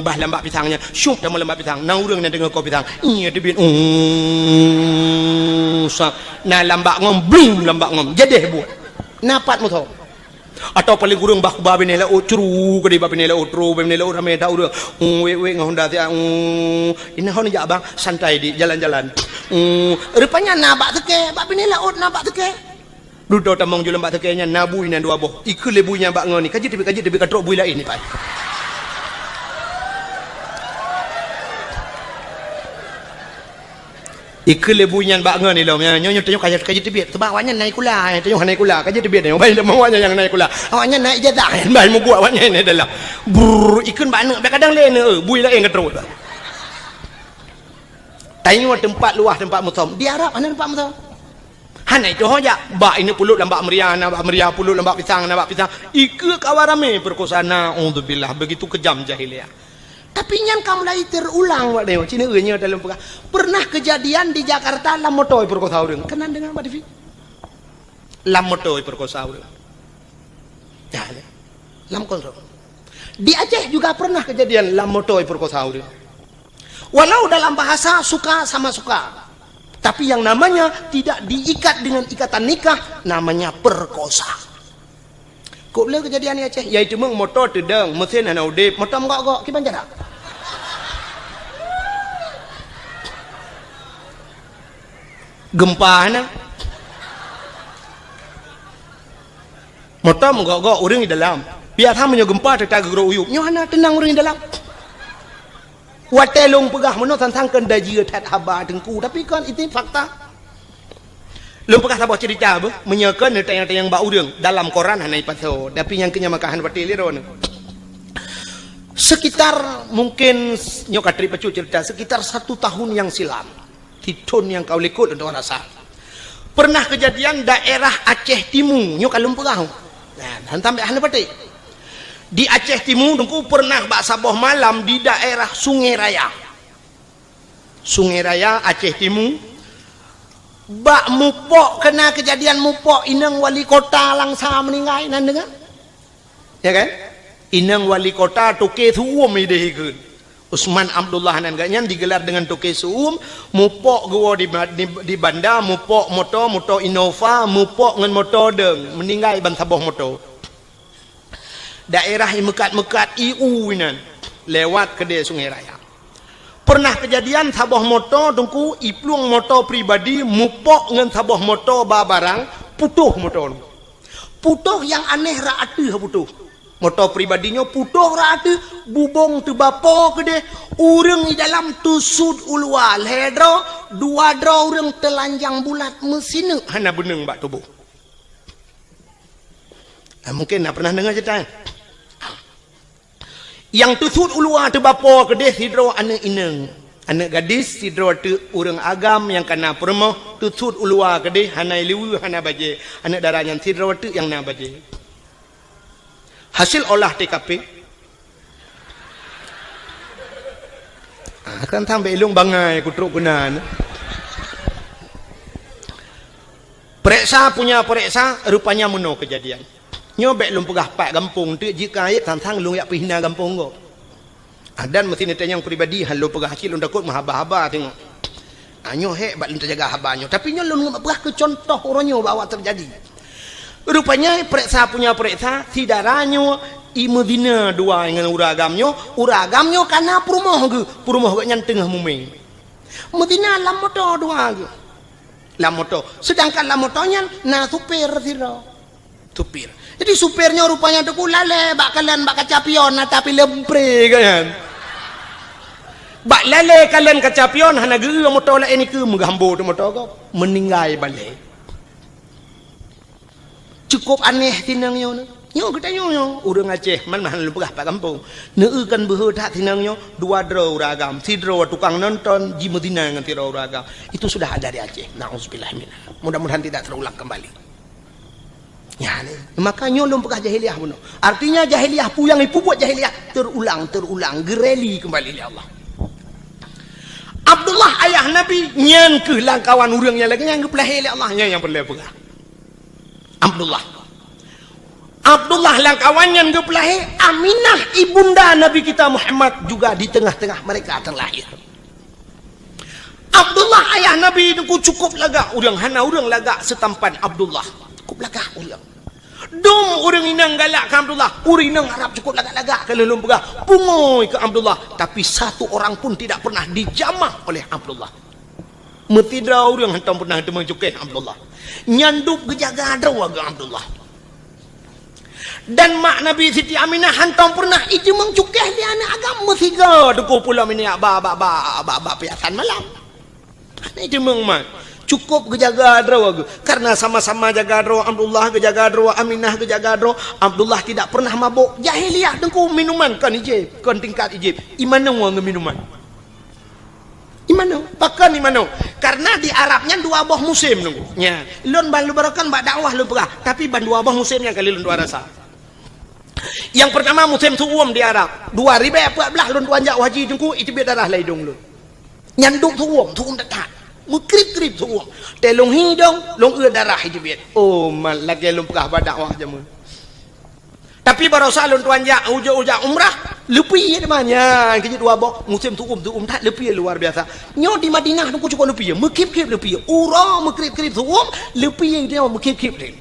bah lambak pisangnya syup dah lambak pisang nang urang na dengar ko pisang iya debit sak na lambak ngom bling lambak ngom jedeh buat napat mu tau atau paling kurang bah ba benela o curu ke di ba benela o tru benela o rame dah urang we ngahonda ti ini hon ja bang santai di jalan-jalan rupanya nabak teke ba benela o nabak teke duduk tamong jual lambak tekenya nabui nan dua boh ikut lebunya bak ngoni kaji tebi katrok bui lain ni pai ikut lebunya bak ngoni lo nyo tanya kaji tebi sebab awaknya naik kula tanya naik kula kaji tebi ni bai awaknya yang naik kula awaknya naik jadah bai mu buat awaknya ni dalam brr ikut bak nak kadang lain bui lain katrok tanya tempat luah tempat mutam di Arab mana tempat mutam hanai tu hoja bak ini pulut lambak meriah pulut lambak pisang ikut kawarame perkosana auzubillah begitu kejam jahiliah tapi nyan kamu lagi terulang wak dewa cina nya dalam pernah kejadian di Jakarta lam motoi perkosa urang kenan dengan Mbak Devi lam motoi perkosa urang ya lam kontrol di Aceh juga pernah kejadian lam motoi perkosa urang walau dalam bahasa suka sama suka tapi yang namanya tidak diikat dengan ikatan nikah namanya perkosa. Kok boleh kejadian ni Aceh? Yaitu meng motor tedeng, mesin ana udip, motor gok ki banjar. Gempa na. Motor gok urang di dalam. Biar thamanya gempa tak gero uyup. Nyo ana tenang urang di dalam. Watelong pegah meno tentang kendaji tat haba dengku tapi kan itu fakta lom pegah sabah cerita apa menyekan tayang-tayang bau urang dalam koran hanai paso tapi yang kenya makahan pati liron sekitar mungkin nyokatri pecu cerita sekitar 1 tahun yang silam titun yang kau likut untuk rasa pernah kejadian daerah Aceh Timur nyokalum pegah nah hantam hanai pati di Aceh Timur dengku pernah bak saboh malam di daerah Sungai Raya Aceh Timur bak mupok kena kejadian mupok inang wali kota langsa meninggal nan dengar ya kan inang wali kota toke suum idehekeun Usman Abdullah nan ganyan digelar dengan toke suum mupok gua di banda mupok moto Innova mupok ngan moto deng meninggal ban saboh moto daerah yang mekat-mekat IU nan lewat ke dia Sungai Raya pernah kejadian saboh motor dengku iplung motor pribadi mupok dengan saboh motor barang putuh motor putuh yang aneh raatu putuh motor pribadinya putuh raatu bubong tu bapo ke dia urang di dalam tusud ulwal hedro dua dro urang telanjang bulat mesin hana beneng bak tubuh nah, mungkin nak pernah dengar cerita yang tusud ulua tu bapa kedeh sidro anak ineng anak gadis sidro tu urang agam yang kena permoh tusud ulua kedeh hanai liwu hana baje anak darahnya sidro tu yang na baje hasil olah TKP akan sampai ilung bangai kutruk gunan periksa punya periksa rupanya meno kejadian nyobek lum pegah pak kampung tu jika ayat tantang lung yak pihina kampung go adan mesti neta yang pribadi hal lum pegah kecil lum takut mahaba-haba tengok anyo hek bak lum terjaga habanyo tapi nyo lum pegah ke contoh oronyo bawa terjadi rupanya periksa punya periksa si daranyo Madinah dua dengan uragamnya karena perumoh ke yang tengah muming. Madinah lam motor dua ke. Lam motor. Sedangkan lam motornya na supir sira. Supir. Jadi supirnya rupanya tu lale bakalan bak kacapion tapi lepre kan. Bak lale kalian kacapion hana geus motor la ini ke menggambo tu motor kau meninggal balik. Cukup aneh tinangnya ni. Nyo kita nyo urang Aceh man mahal begah pak kampung. Neukan beuh tak tinangnya dua draw ragam, si draw tukang nonton di Madinah dengan draw ragam. Itu sudah ada di Aceh. Nauzubillah min. Mudah-mudahan tidak terulang kembali. Ya, makanya belum pernah jahiliyah pun. Artinya jahiliyah puyang ipu buat jahiliyah terulang gereli kembali ya Allah. Abdullah ayah Nabi nyan ke langkawan urangnya lagi yang kepelahi oleh Allah yang perlu pegah. Abdullah langkawannya yang kepelahi Aminah ibunda Nabi kita Muhammad juga di tengah-tengah mereka terlahir. Abdullah ayah Nabi itu cukup laga urang hana urang laga setampan Abdullah. Cukup laga urang. Dom orang inang galak ke Abdullah, orang inang Arab cukup lagak-lagak kalau belum pegah pungoy ke Abdullah, tapi satu orang pun tidak pernah dijamah oleh Abdullah. Metidra orang hantam pernah demang cukai Abdullah. Nyandup gejaga dawa ke Abdullah. Dan mak Nabi Siti Aminah hantam pernah ijemang cukai dia anak agama tiga duku pula ini ba piasan malam. Ijemang mak. Cukup kejaga draw karena sama-sama jaga draw Abdullah kejaga draw Aminah kejaga draw Abdullah tidak pernah mabuk jahiliyah dengku minuman kan ijib kan tingkat ijib imano nge minuman imano pakan imano karena di Arabnya dua buah musim nunggu nya lon ban lu barakan bak dakwah lu berah tapi ban dua buah musimnya kali lon dua rasa. Yang pertama musim tuum di Arab 2014 lon tuanjak haji dengku itu biar darah laidung lu nyanduk tuum dekat mukrip-krip tuh. Telung hidung, long darah hijabit. Oh, malah gelum pegah dakwah jamu. Tapi baru salun tuan ja uja umrah, lebih namanya. Kerja dua bok musim tuum tak lebih luar biasa. Nyo di Madinah tu cukup lebih, mukrip-krip lebih. Ura mukrip-krip tuum, lebih dia mukrip-krip dia.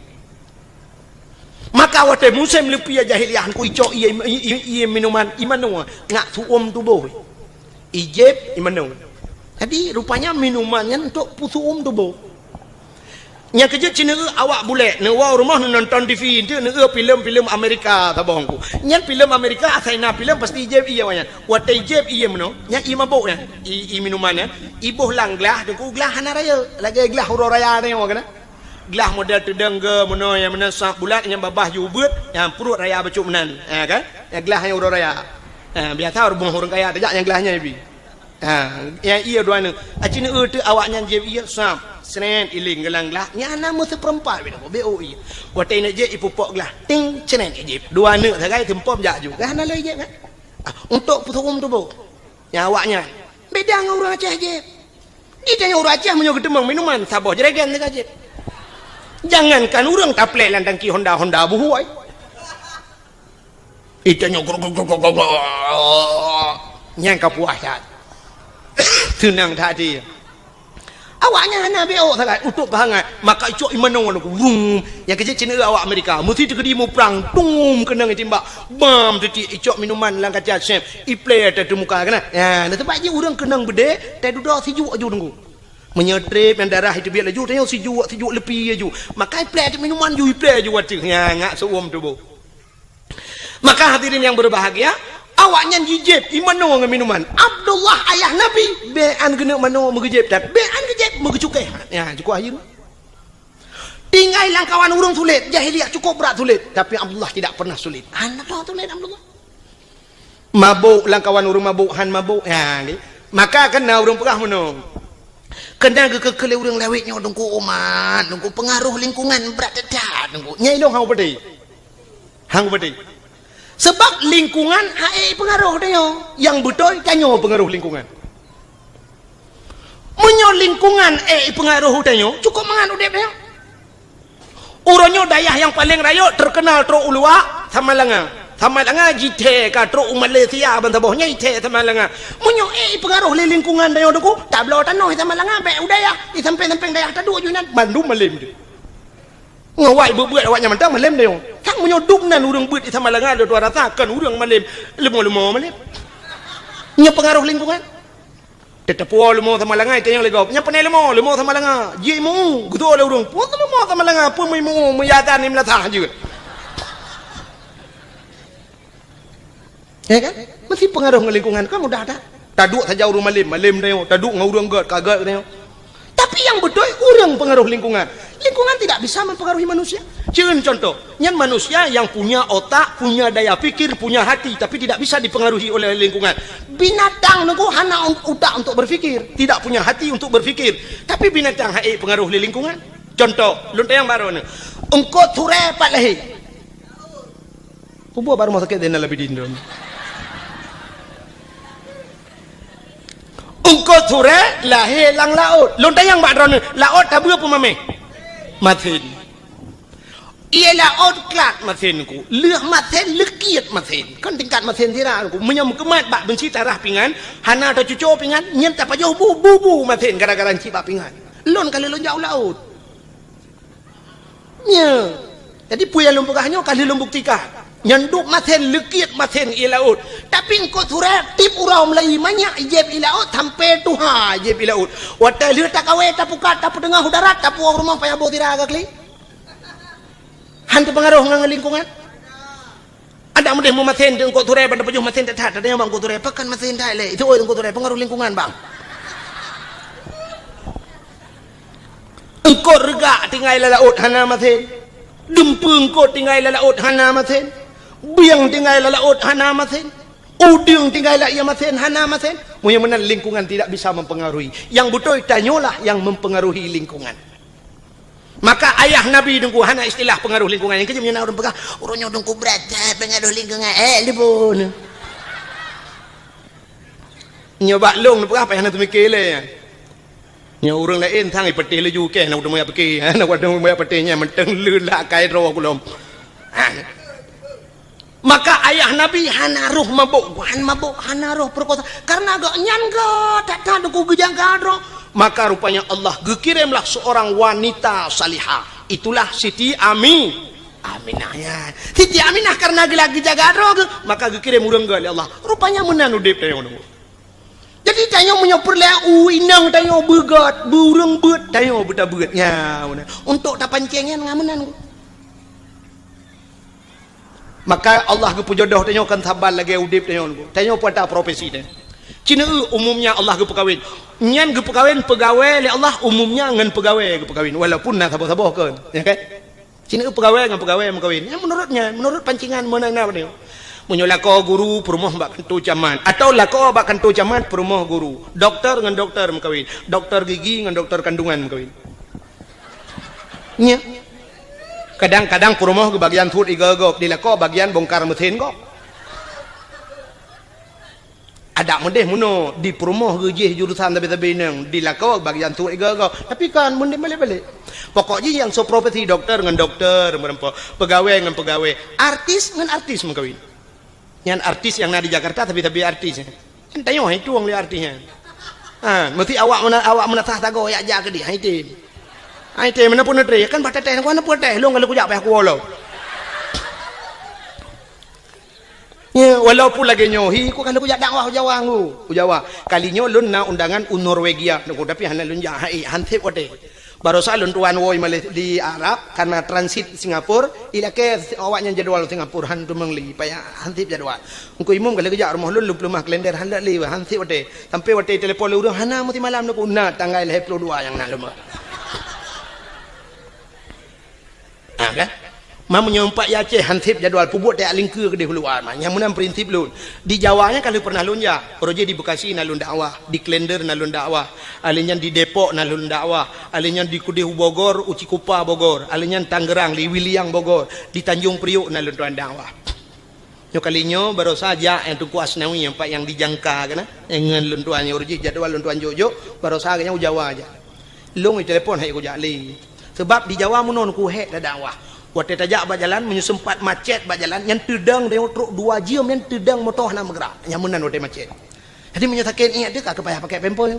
Maka waktu musim lebih jahiliyah ku ico iya minuman imanu ngak tuum tu boy. Ijeb imanu. Jadi rupanya minumannya untuk pusuum tubuh. Yang kerja Cina awak boleh. Nawa rumah nonton TV itu film-film Amerika tabahku. Yang film Amerika saya film pasti ijeb iya wanyan. Wat ijeb iya mano. Yang i mabuk ya. I minumannya. Ibuh lang gelah deku gelah hana raya. Lagi gelah huru raya ni orang kena. Gelah model tedeng ke mano yang mana sak bulat yang babah jubut yang perut raya becuk menan. Kan? Yang gelah yang huru raya. Biasa orang kaya tak yang gelahnya ibi. Yang iya dua ni. Acina tu awaknya je iya sam. Senen iling gelang gelah. Nya nama seperempat bina ko BOI. Watai nak je ipupok gelah. Ting senen je. Dua ni sagai tempom jak ju. Gah nalai je kan. Untuk puturum tu bo. Yang awaknya beda dengan orang Aceh je. Dia tanya orang Aceh menyo gedemang minuman sabah jeragan dekat je. Jangankan orang taplek landang ki Honda buhuai. Itanya yang kapuasat. Tenang tadi. Awaknya hana beo sangat untuk bahangan maka icok imano wung yang kerja Cina awak Amerika mesti terkedi mu perang tum kena timbak bam tadi icok minuman lang kaca chef iplay ada muka kena ya nah tempat je orang kenang bede tak duduk sejuk aju tunggu menyetrip yang darah itu biar laju tengok sejuk lebih aju maka iplay ada minuman ju iplay aju wati ya ngak seuam tu bo. Maka hadirin yang berbahagia awaknya jijib imano dengan minuman Abdullah ayah Nabi bean kena mano mengejib dan bean kejib mengecukai ya cukup akhir tinggal langkawan urung sulit jahiliyah cukup berat sulit tapi Abdullah tidak pernah sulit anak tu sulit Abdullah mabuk langkawan urung mabuk han mabuk ya ni maka kena urung perah mano kena kekele urung lewitnya dengku umat dengku pengaruh lingkungan berat dekat dengku nyai dong hang berdei sebab lingkungan pengaruh dia yang betul tanya pengaruh lingkungan menyo lingkungan pengaruh dia cukup menganu dia uronyo dayah yang paling raya terkenal tro ulua sama langa jite ka tro Malaysia bantabohnya ite sama langa menyo pengaruh lingkungan dia deku tak belo tanah sama langa be udaya di samping dayah tadu junan Bandung malim dia ngawai bebuat awaknya mentang malim dia yang menyoduk nan urang beut di Samalangan dua rasakan urang malim lemo-lemo malim nya pengaruh lingkungan tetap lemo Samalangan tanya legop nya panai lemo Samalangan je mu gitu ada urang pun lemo Samalangan pun mu meyadan ni melatah juga ya kan mesti pengaruh ke lingkungan kan mudah ada taduk saja urang malim tengok taduk ngau urang kagak tengok tapi yang betul urang pengaruh lingkungan tidak bisa mempengaruhi manusia. Cieun contoh, nyan manusia yang punya otak, punya daya pikir, punya hati, tapi tidak bisa dipengaruhi oleh lingkungan. Binatang nunggu hana otak untuk berfikir, tidak punya hati untuk berfikir, tapi binatang hai pengaruh di lingkungan. Contoh, luntang baru ni, engkau ture pat lehi. Kubu baru masuk ke dena lebih dindom. Engkau ture lahir lang laut, luntang yang baru ni, laut tabu apa mame? Mathen ia laut kelak mathenku leh mathen lekiat mathen kan tingkat mathen tira aku menyam kemat bak benci tarah pingan hana atau cucu pingan nyen tak pajau bu mathen gara-gara ci bak pingan lon kali lon jauh laut nya jadi puya lumpukahnya kali lumbuktika nyanduk mathen lekiat mathen ia laut tapi engkau turek tip urau melai banyak jeb ia laut sampai tuha jeb ia laut wata lihat tak kawe tapukat tapu tengah darat tapu rumah payah bawa tira agak li hantu pengaruh ngang lingkungan ada mudah mau mathen engkau turek pada pejuh mathen tak ada yang bang engkau turek pakan mathen dah le itu engkau turek pengaruh lingkungan bang engkau regak tinggal laut hana mathen dempeng engkau tinggal laut hana mathen biang tinggal laut hana mathen udung tinggal ia mathen hana mathen mudah-mudahan lingkungan tidak bisa mempengaruhi yang betul tanyalah yang mempengaruhi lingkungan maka ayah Nabi dengku hana istilah pengaruh lingkungan yang kejamnya orang pegang orangnya dengku berat pengaruh lingkungan libun nyoba long apa yang nanti mikir le nya orang lain thang ipeti le juke nak udah mau pergi nak udah mau petinya menteng lula kai ro kulom maka ayah Nabi hana roh mabuk hana roh perkosa karena agak nyangga tak tahu ku gejang kadro maka rupanya Allah gekirimlah seorang wanita salihah itulah Siti Aminah ya Siti Aminah karena lagi jaga roh maka gekirim urang gal Allah rupanya menan udip tayong jadi tayong menyoperlah inang tayong begat burung beut tayong beut-beutnya untuk tapancengan ngamenan maka Allah ke pujodoh tanya kan sabar lagi udip tanya pada profesi dia cina umumnya Allah ke pegawai nyan ke pegawai le Allah umumnya ngan pegawai ke pegawai walaupun nak sabar-sabar kan ya kan cina pegawai ngan pegawai mengkawin yang menurut pancingan mana dia menyolako guru perumah bak kantor camat atau lako bak kantor camat perumah guru doktor ngan doktor mengkawin doktor gigi ngan doktor kandungan mengkawin nya kadang-kadang perumah ke bagian food igagop dilako bagian bongkar mesin kok ada mendeh muno di perumah gejih jurusan tapi nang dilako bagian food igagop tapi kan mendeh balik-balik pokoknya yang so profesi dokter dengan dokter pegawai dengan pegawai artis dengan artis mengkawin yang artis yang ada di Jakarta tapi artis kan tanya itu orang li artisnya mesti awak menatah tago ya jaga dia itu ai teh mana pun teh kan bata teh kan pun teh long kalau kujak payah ku walau ya walaupun lagi nyohi ku kalau kujak dakwah Jawa ngu Jawa kalinya lun na undangan Norwegia aku tapi hana lun jahai hantep wate baru salun tuan woi malih di Arab karena transit Singapura ila ke awaknya jadwal Singapura hantu mengli payah hantep jadwal engko imum kalau kujak rumah lun lumah kalender handa li hantep wate sampai wate telepon urang hana muti malam nak una tanggal 22 yang nak lumah kan mau menyempat ya Aceh hansip jadwal pubut tak lingkar ke dia keluar yang menang prinsip lun di Jawanya kalau pernah lun ya proje di Bekasi nalun dakwah di Klender nalun dakwah alinya di Depok nalun dakwah alinya di Kudihu Bogor Uci Kupa Bogor alinya Tangerang di Wiliang Bogor di Tanjung Priok nalun tuan dakwah yo kalinya baru saja yang tuku asnawi yang dijangka kan dengan lun tuan urji jadwal lun tuan Jojo baru saja yang Jawa aja lung telepon hai ku jali sebab di Jawa menon ku hek dah dakwah waktu tajak berjalan menyusempat macet berjalan yang tedang dia truk 2 jam yang tedang motor nak bergerak yang menan waktu macet jadi menyatakan ingat dia kak payah pakai pempol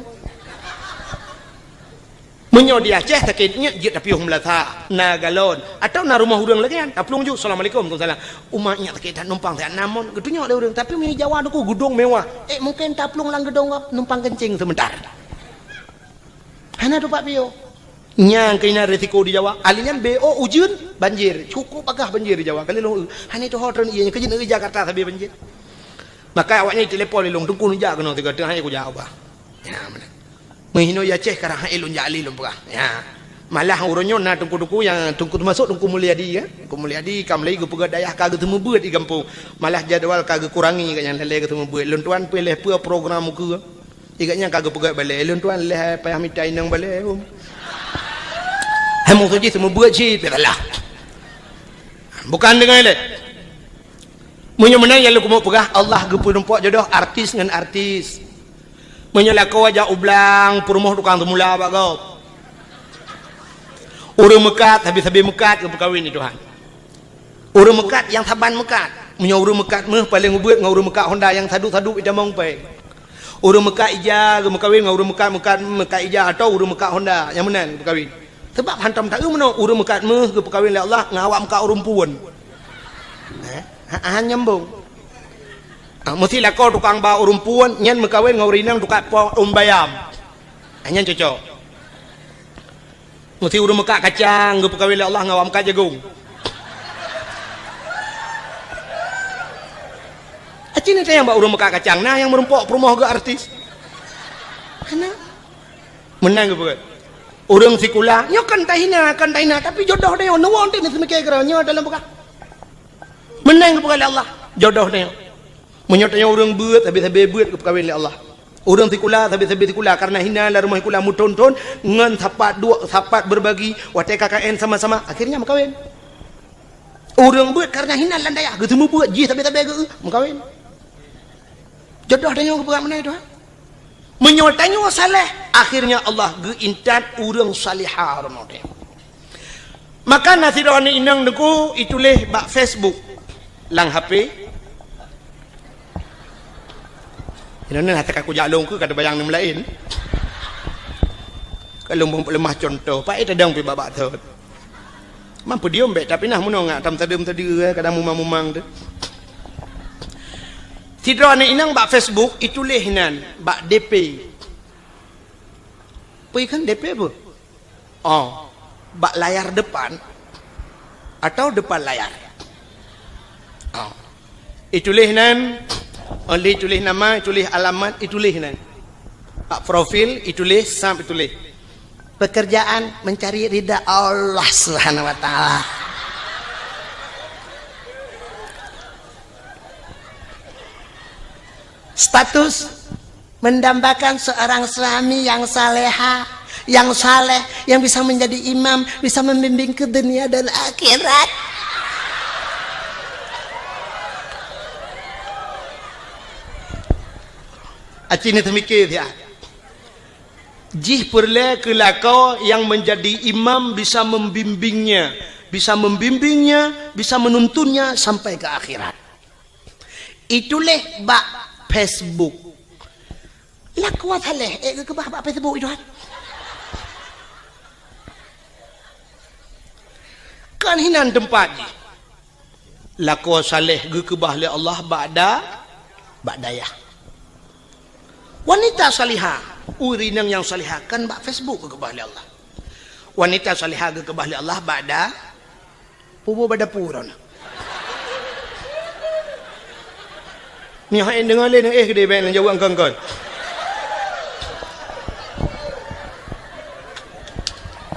Menyo di Aceh takitnya jit tapi Melata Nagalon atau na rumah urang lagi kan taplung ju assalamualaikum waalaikumsalam umatnya takit numpang tak namun getunya ada urang tapi mini Jawa aku gedung mewah mungkin taplung lang gedung numpang kencing sebentar hana tu Pak Pio nyang kena resiko di Jawa alinya BO ujun banjir cukup agak banjir di Jawa kali lu hanya itu hotel iya kerja di Jakarta tapi banjir maka awaknya telepon long tungku nunja kena tiga tengah aku jawab ya mana menghino ya Aceh karena elun jali lum ya malah uronyo na tungku yang tungku masuk tungku Mulyadi ya tungku Mulyadi kamlai gu pega dayah kagak temu beut di kampung malah jadwal kagak kurangi kanya lele ketemu beut lun tuan pilih pe program muka iganya kagak pega balik lun tuan leh payah mitai nang balik hamu tu temu beut ji belah bukan dengan le munyo menang yang lu mau pegah Allah gu pun jodoh artis dengan artis menyelako aja ublang perumah tukang temula pak kau urang mekat habis-habis mekat ke perkawin ni Tuhan urang mekat yang taban mekat menyo urang mekat meh paling ubeut ngau urang mekat Honda yang sadu-sadu ida mong pe urang mekat ija ke perkawin ngau urang mekat ija atau urang mekat Honda yang menan perkawin sebab hantam tak meno urang mekat meh ke perkawin oleh Allah ngawak mekat urang puan nyambung mesti lah kau tukang bawa urumpuan nyan mekawin ngaurinang tukang po umbayam nyan cocok mesti urum mekak kacang gue pekawin Allah ngawam mekak jagung acin itu yang bawa urum mekak kacang nah yang merumpok perumah ke artis mana menang gue pekawin urung sikula nyo kan tahina tapi jodoh dia nuwon dia semikir kira nyo dalam pekak menang gue pekawin Allah jodoh dia menyotanya orang buat habis-habis buat ke perkawin oleh Allah orang tikula habis-habis tikula karena hina lah rumah tikula muton-ton ngan sapat berbagi watai KKN sama-sama akhirnya berkawin orang buat karena hina landaya ketemu buat ji habis-habis ke berkawin jodoh tanya ke perkawin mana itu menyotanya saleh akhirnya Allah geintat orang salihah maka nasi doa ni inang deku itulah bak Facebook lang HP ini nanti aku jalung ke kada bayang nem lain kalau lemah contoh pak itu dang pi babak tu mampu diom be tapi nah muno ngak tam tadem tadi kadang mumang tu tidro ni inang bak Facebook itu lehnan bak DP pi kan DP apa bak layar depan atau depan layar itu lehnan only tulis nama, tulis alamat, tulis nan. Pak profil, tulis sampai tulis. Pekerjaan mencari ridha Allah Subhanahu wa taala. Status mendambakan seorang suami yang saleha, yang saleh, yang bisa menjadi imam, bisa membimbing ke dunia dan akhirat. Acini temikir dia. Jih perle kelakau yang menjadi imam bisa membimbingnya, bisa menuntunnya sampai ke akhirat. Itulah bak Facebook. Lah kuat haleh, ke bak Facebook itu. Kan hinan tempat ni. Laku saleh ke bahli Allah ba'dayah. Wanita salihah urinang yang salihah kan bak Facebook ke bahli Allah wanita salihah ke bahli Allah ba'da pubu bada puron ni hain dengar le gede ben jawab angkon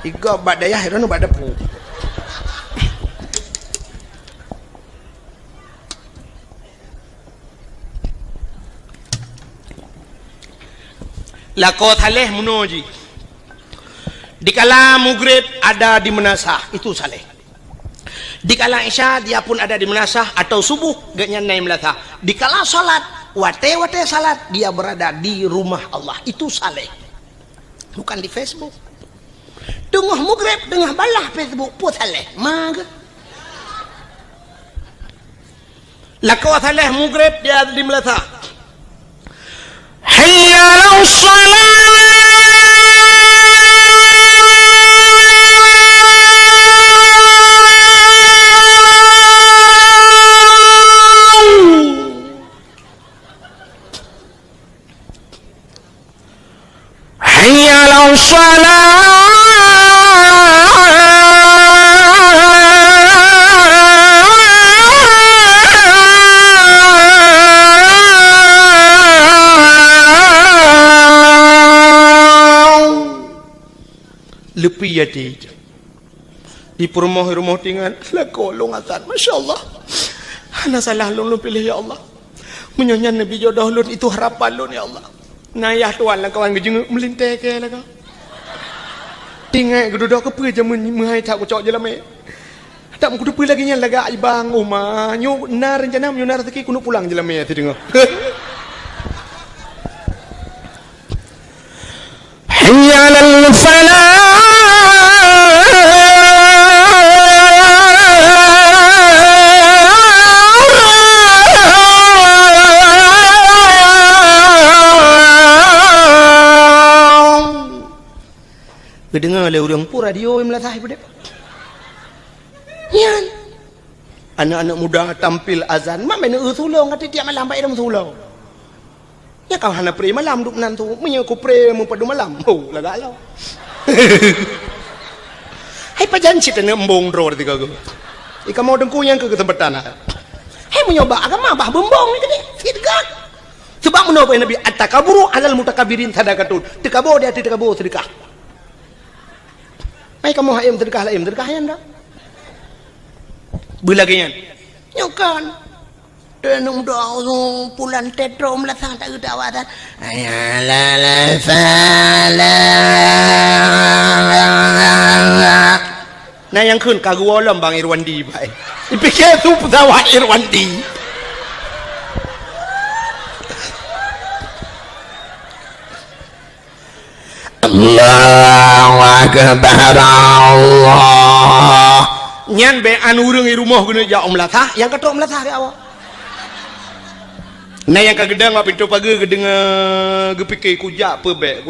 iga ba'dayah rono ba'da pu Lako saleh munoji dikala maghrib ada di menasah itu saleh dikala isya dia pun ada di menasah atau subuh gaknya naik melatah dikala salat wate salat dia berada di rumah Allah itu saleh bukan di Facebook tengah maghrib tengah balah Facebook pun saleh mag lako saleh maghrib dia di melatah hayya 'alas salat Lepi ya di rumah tinggal lah kolong azan, masya Allah. Hana salah lu pilih ya Allah. Menyonya Nabi jodoh lu itu harapan lu ya Allah. Nayah tuan lah kawan ngejeng melintai ke lah kau. Tinggal kedua ke apa je menghai tak kucok je lah me. Tak mau kudu lagi nya laga ibang rumah. Nyu nar rencana nyu nar rezeki kudu pulang je lah me ti dengar. Hayya 'alal falah. Kedengar oleh orang pun radio yang melatah ibu dek. Yan. Anak-anak muda tampil azan. Mak mana sulung kata tiap malam baik dalam sulung. Ya kau hana pre malam duk nantu. Menye ku pre mu padu malam. Oh laga lo. Hai pajan cita ne embong dro tiga go. Ika mau dengku yang ke kesempatan. Hai menyoba agama bah bembong ni gede. Sedekah. Sebab menapa Nabi at-takaburu alal mutakabirin sadaqatun. Tekabur dia tekabur sedekah. Mai kamu hayam sedekah yang dah. Belagian. Nyokan. Denung doa pulan tetro melasang tak udawatan. Ayala fala. Nah yang kun kagualam Bang Irwandi bae. Dipikir tu pesawat Irwandi. Allahu Akbar Allah. Nyan be anu urang di rumah guna ja melatah, yang katok melatah ke awak. Nah yang kagedang apa pintu pagi kedengar gepikir kujak pebek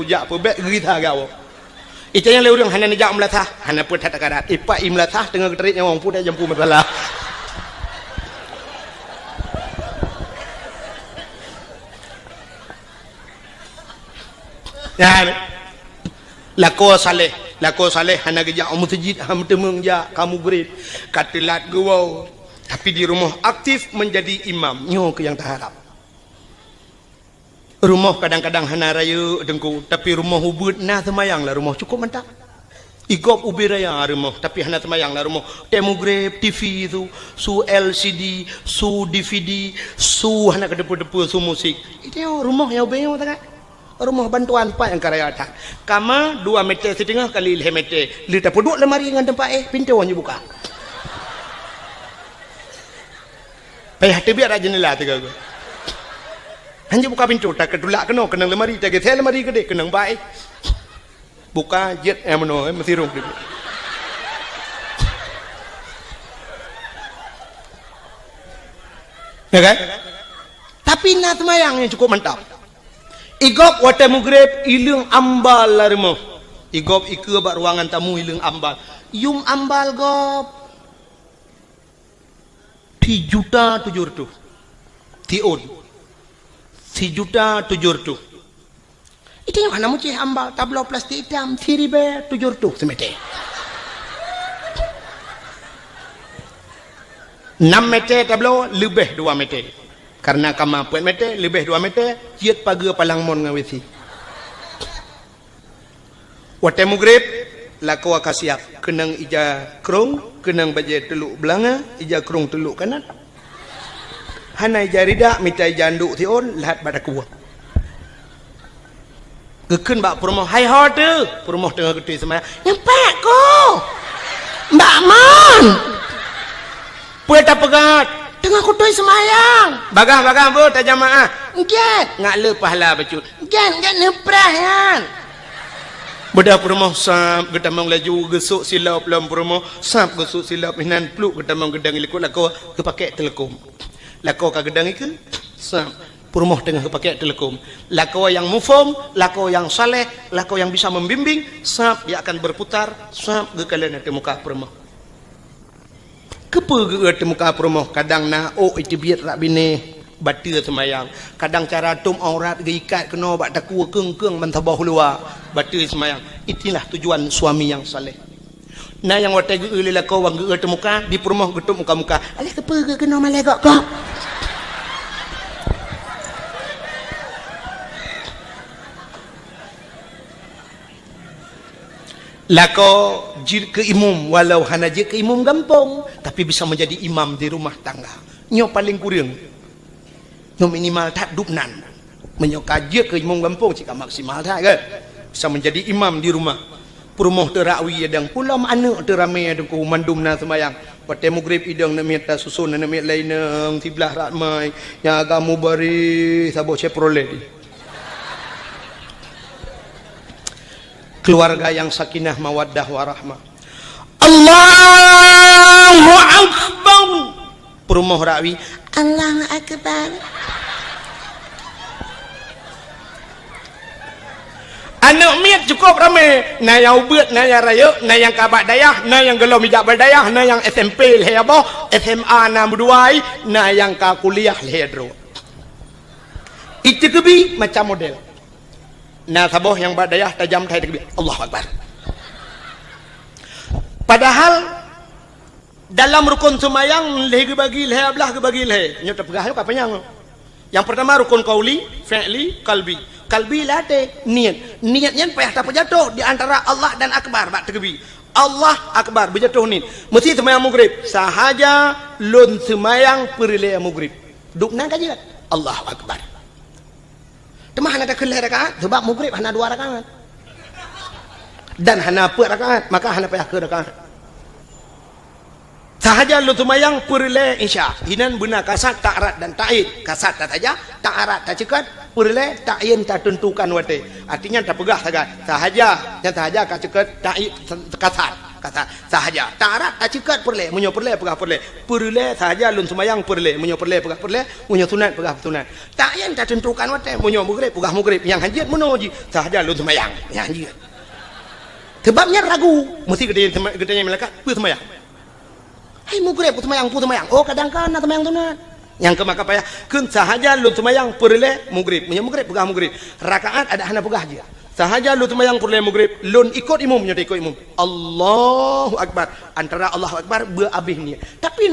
gerita ke awak. Itu yang le urang hana ja melatah, hana pun tak karat. Ipak melatah tengah geterit yang orang pun dah jampu masalah. Ya. Lako saleh hana geja masjid ham temeng ja kamu berit katelat gawau tapi di rumah aktif menjadi imam nyo ke yang terharap. Rumah kadang-kadang hana raya dengku tapi rumah hubut nah semayang lah rumah cukup mantap. Igop ubi raya rumah tapi hana semayang lah rumah demograf TV tu su LCD su DVD su hana kedepu-depu su musik itu rumah yang bengong tak. Rumah bantuan pak yang karaya tak. Kama 2 meter setengah kali 5 meter. Lita puduk lemari dengan tempat pintu hanya buka. Payah tebiak ada jendela tiga go. Hanya buka pintu tak kedulak kena lemari tak saya lemari gede kena baik. Buka jet meno mesti rong. Ya kan? Tapi nak semayang yang cukup mantap. Igop wate mugreb ilung ambal larimo. Igop ikeu bak ruangan tamu ilung ambal. Yung ambal gop 3.700. Tiun. 3.700. Itu yang mana mucih ambal tablo plastik hitam 3.700 semete. 6 meter tablo lebih 2 meter. Karena kama 4 meter lebih 2 meter ciet paga palang mon ngawisi. Wate mugrib lako akasiap kenang ija krong kenang baje teluk belanga ija krong teluk kanan. Hanai jarida mita janduk tion lahat pada kuah. Geken bak promo hai hot tu promo tengah gede semaya. Nyampak ko. Mbak Man. Puet tak pegat. Tengah kutui semayang. Bagah bu tak jamaah. Engket. Ngak le pahala bacut. Engket neprah kan. Bedah perumah sap gedamang laju gesuk silap lam perumah sap gesuk silap minan pluk gedamang gedang ilikut lako kepakai telekom. Lako ka gedang ikan sap perumah tengah kepakai telekom. Lako yang mufom, lako yang saleh, lako yang bisa membimbing sap dia akan berputar sap ke kalian di muka perumah. Kepa ke muka perumah kadang na itu biar tak bini Bata semayang. Kadang cara tum aurat geikat kena bak takua keung-keung mentabah luar. Bata semayang. Itulah tujuan suami yang saleh. Nah yang watai ge lelaki wang ge temuka di perumah getuk muka-muka. Alah kepa ge kena malai gak kok. Lako jir ke imam walau hana je ke imam gampang tapi bisa menjadi imam di rumah tangga. Nyo paling kurang. Nyo minimal tak dupnan. Menyo kaje ke imam gampang jika maksimal tak ke. Bisa menjadi imam di rumah. Perumah terakwi adang pula anak teramai adang ku mandum na semayang. Pate mugrib idang na meta susun na met lain nang tiblah ratmai yang agamu bari sabo Chevrolet. Keluarga yang sakinah mawaddah warahmah. Allahu Akbar. Perumah rakwi Allahu Akbar. Anak miat cukup ramai. Na yang ubet, na yang raya, na yang kabak dayah, na yang gelau mijak berdayah, na yang SMP leh apa, SMA na berduai, na yang ka kuliah leh dro. Itu kebi macam model. Na saboh yang berdayah tajam thai kebi. Allahu Akbar. Padahal dalam rukun semayang leh ke bagi leh ablah ke bagi leh. Nyo terpegah apa yang? Yang pertama rukun qauli, fi'li, qalbi. Kalbi lade niat. Niatnya payah tak jatuh di antara Allah dan Akbar bak tergebi. Allah Akbar berjatuh ni. Mesti semayang maghrib. Sahaja lun semayang perilai maghrib. Duk nang kaji Allah Akbar. Temah hana tak kelih rakaat sebab maghrib hana 2 rakaat. Dan hana 4 rakaat, maka hana payah ke rakaat. Sahaja lu semayang perilai insya. Hinan benar kasat tak arat dan ta'id. Kasat tak saja, tak arat tak cekat. Perilai ta'in tak tentukan wate. Artinya tak pegah saja. Sahaja yang sahaja ka cekat ta'id kasat. Kasat sahaja. Tak arat tak cekat perilai. Munyo perilai pegah perilai. Perilai sahaja lu semayang perilai. Munyo perilai pegah perilai. Munyo sunat pegah sunat. Ta'in tak tentukan wate. Munyo maghrib pegah maghrib. Yang hanjit munoji. Sahaja lu semayang. Yang hanjit. Sebabnya ragu. Mesti gedenya melekat. Pu semayang. Hai maghrib pun semayang. Oh kadang-kadang nak semayang sunat. Yang ke maka payah kun sahaja lu semayang perilai maghrib. Munyo maghrib pegah maghrib. Rakaat ada hana pegah je. Sahaja lu semayang perilai maghrib, lun ikut imam, munyo ikut imam. Allahu Akbar. Antara Allahu Akbar beabih ni. Tapi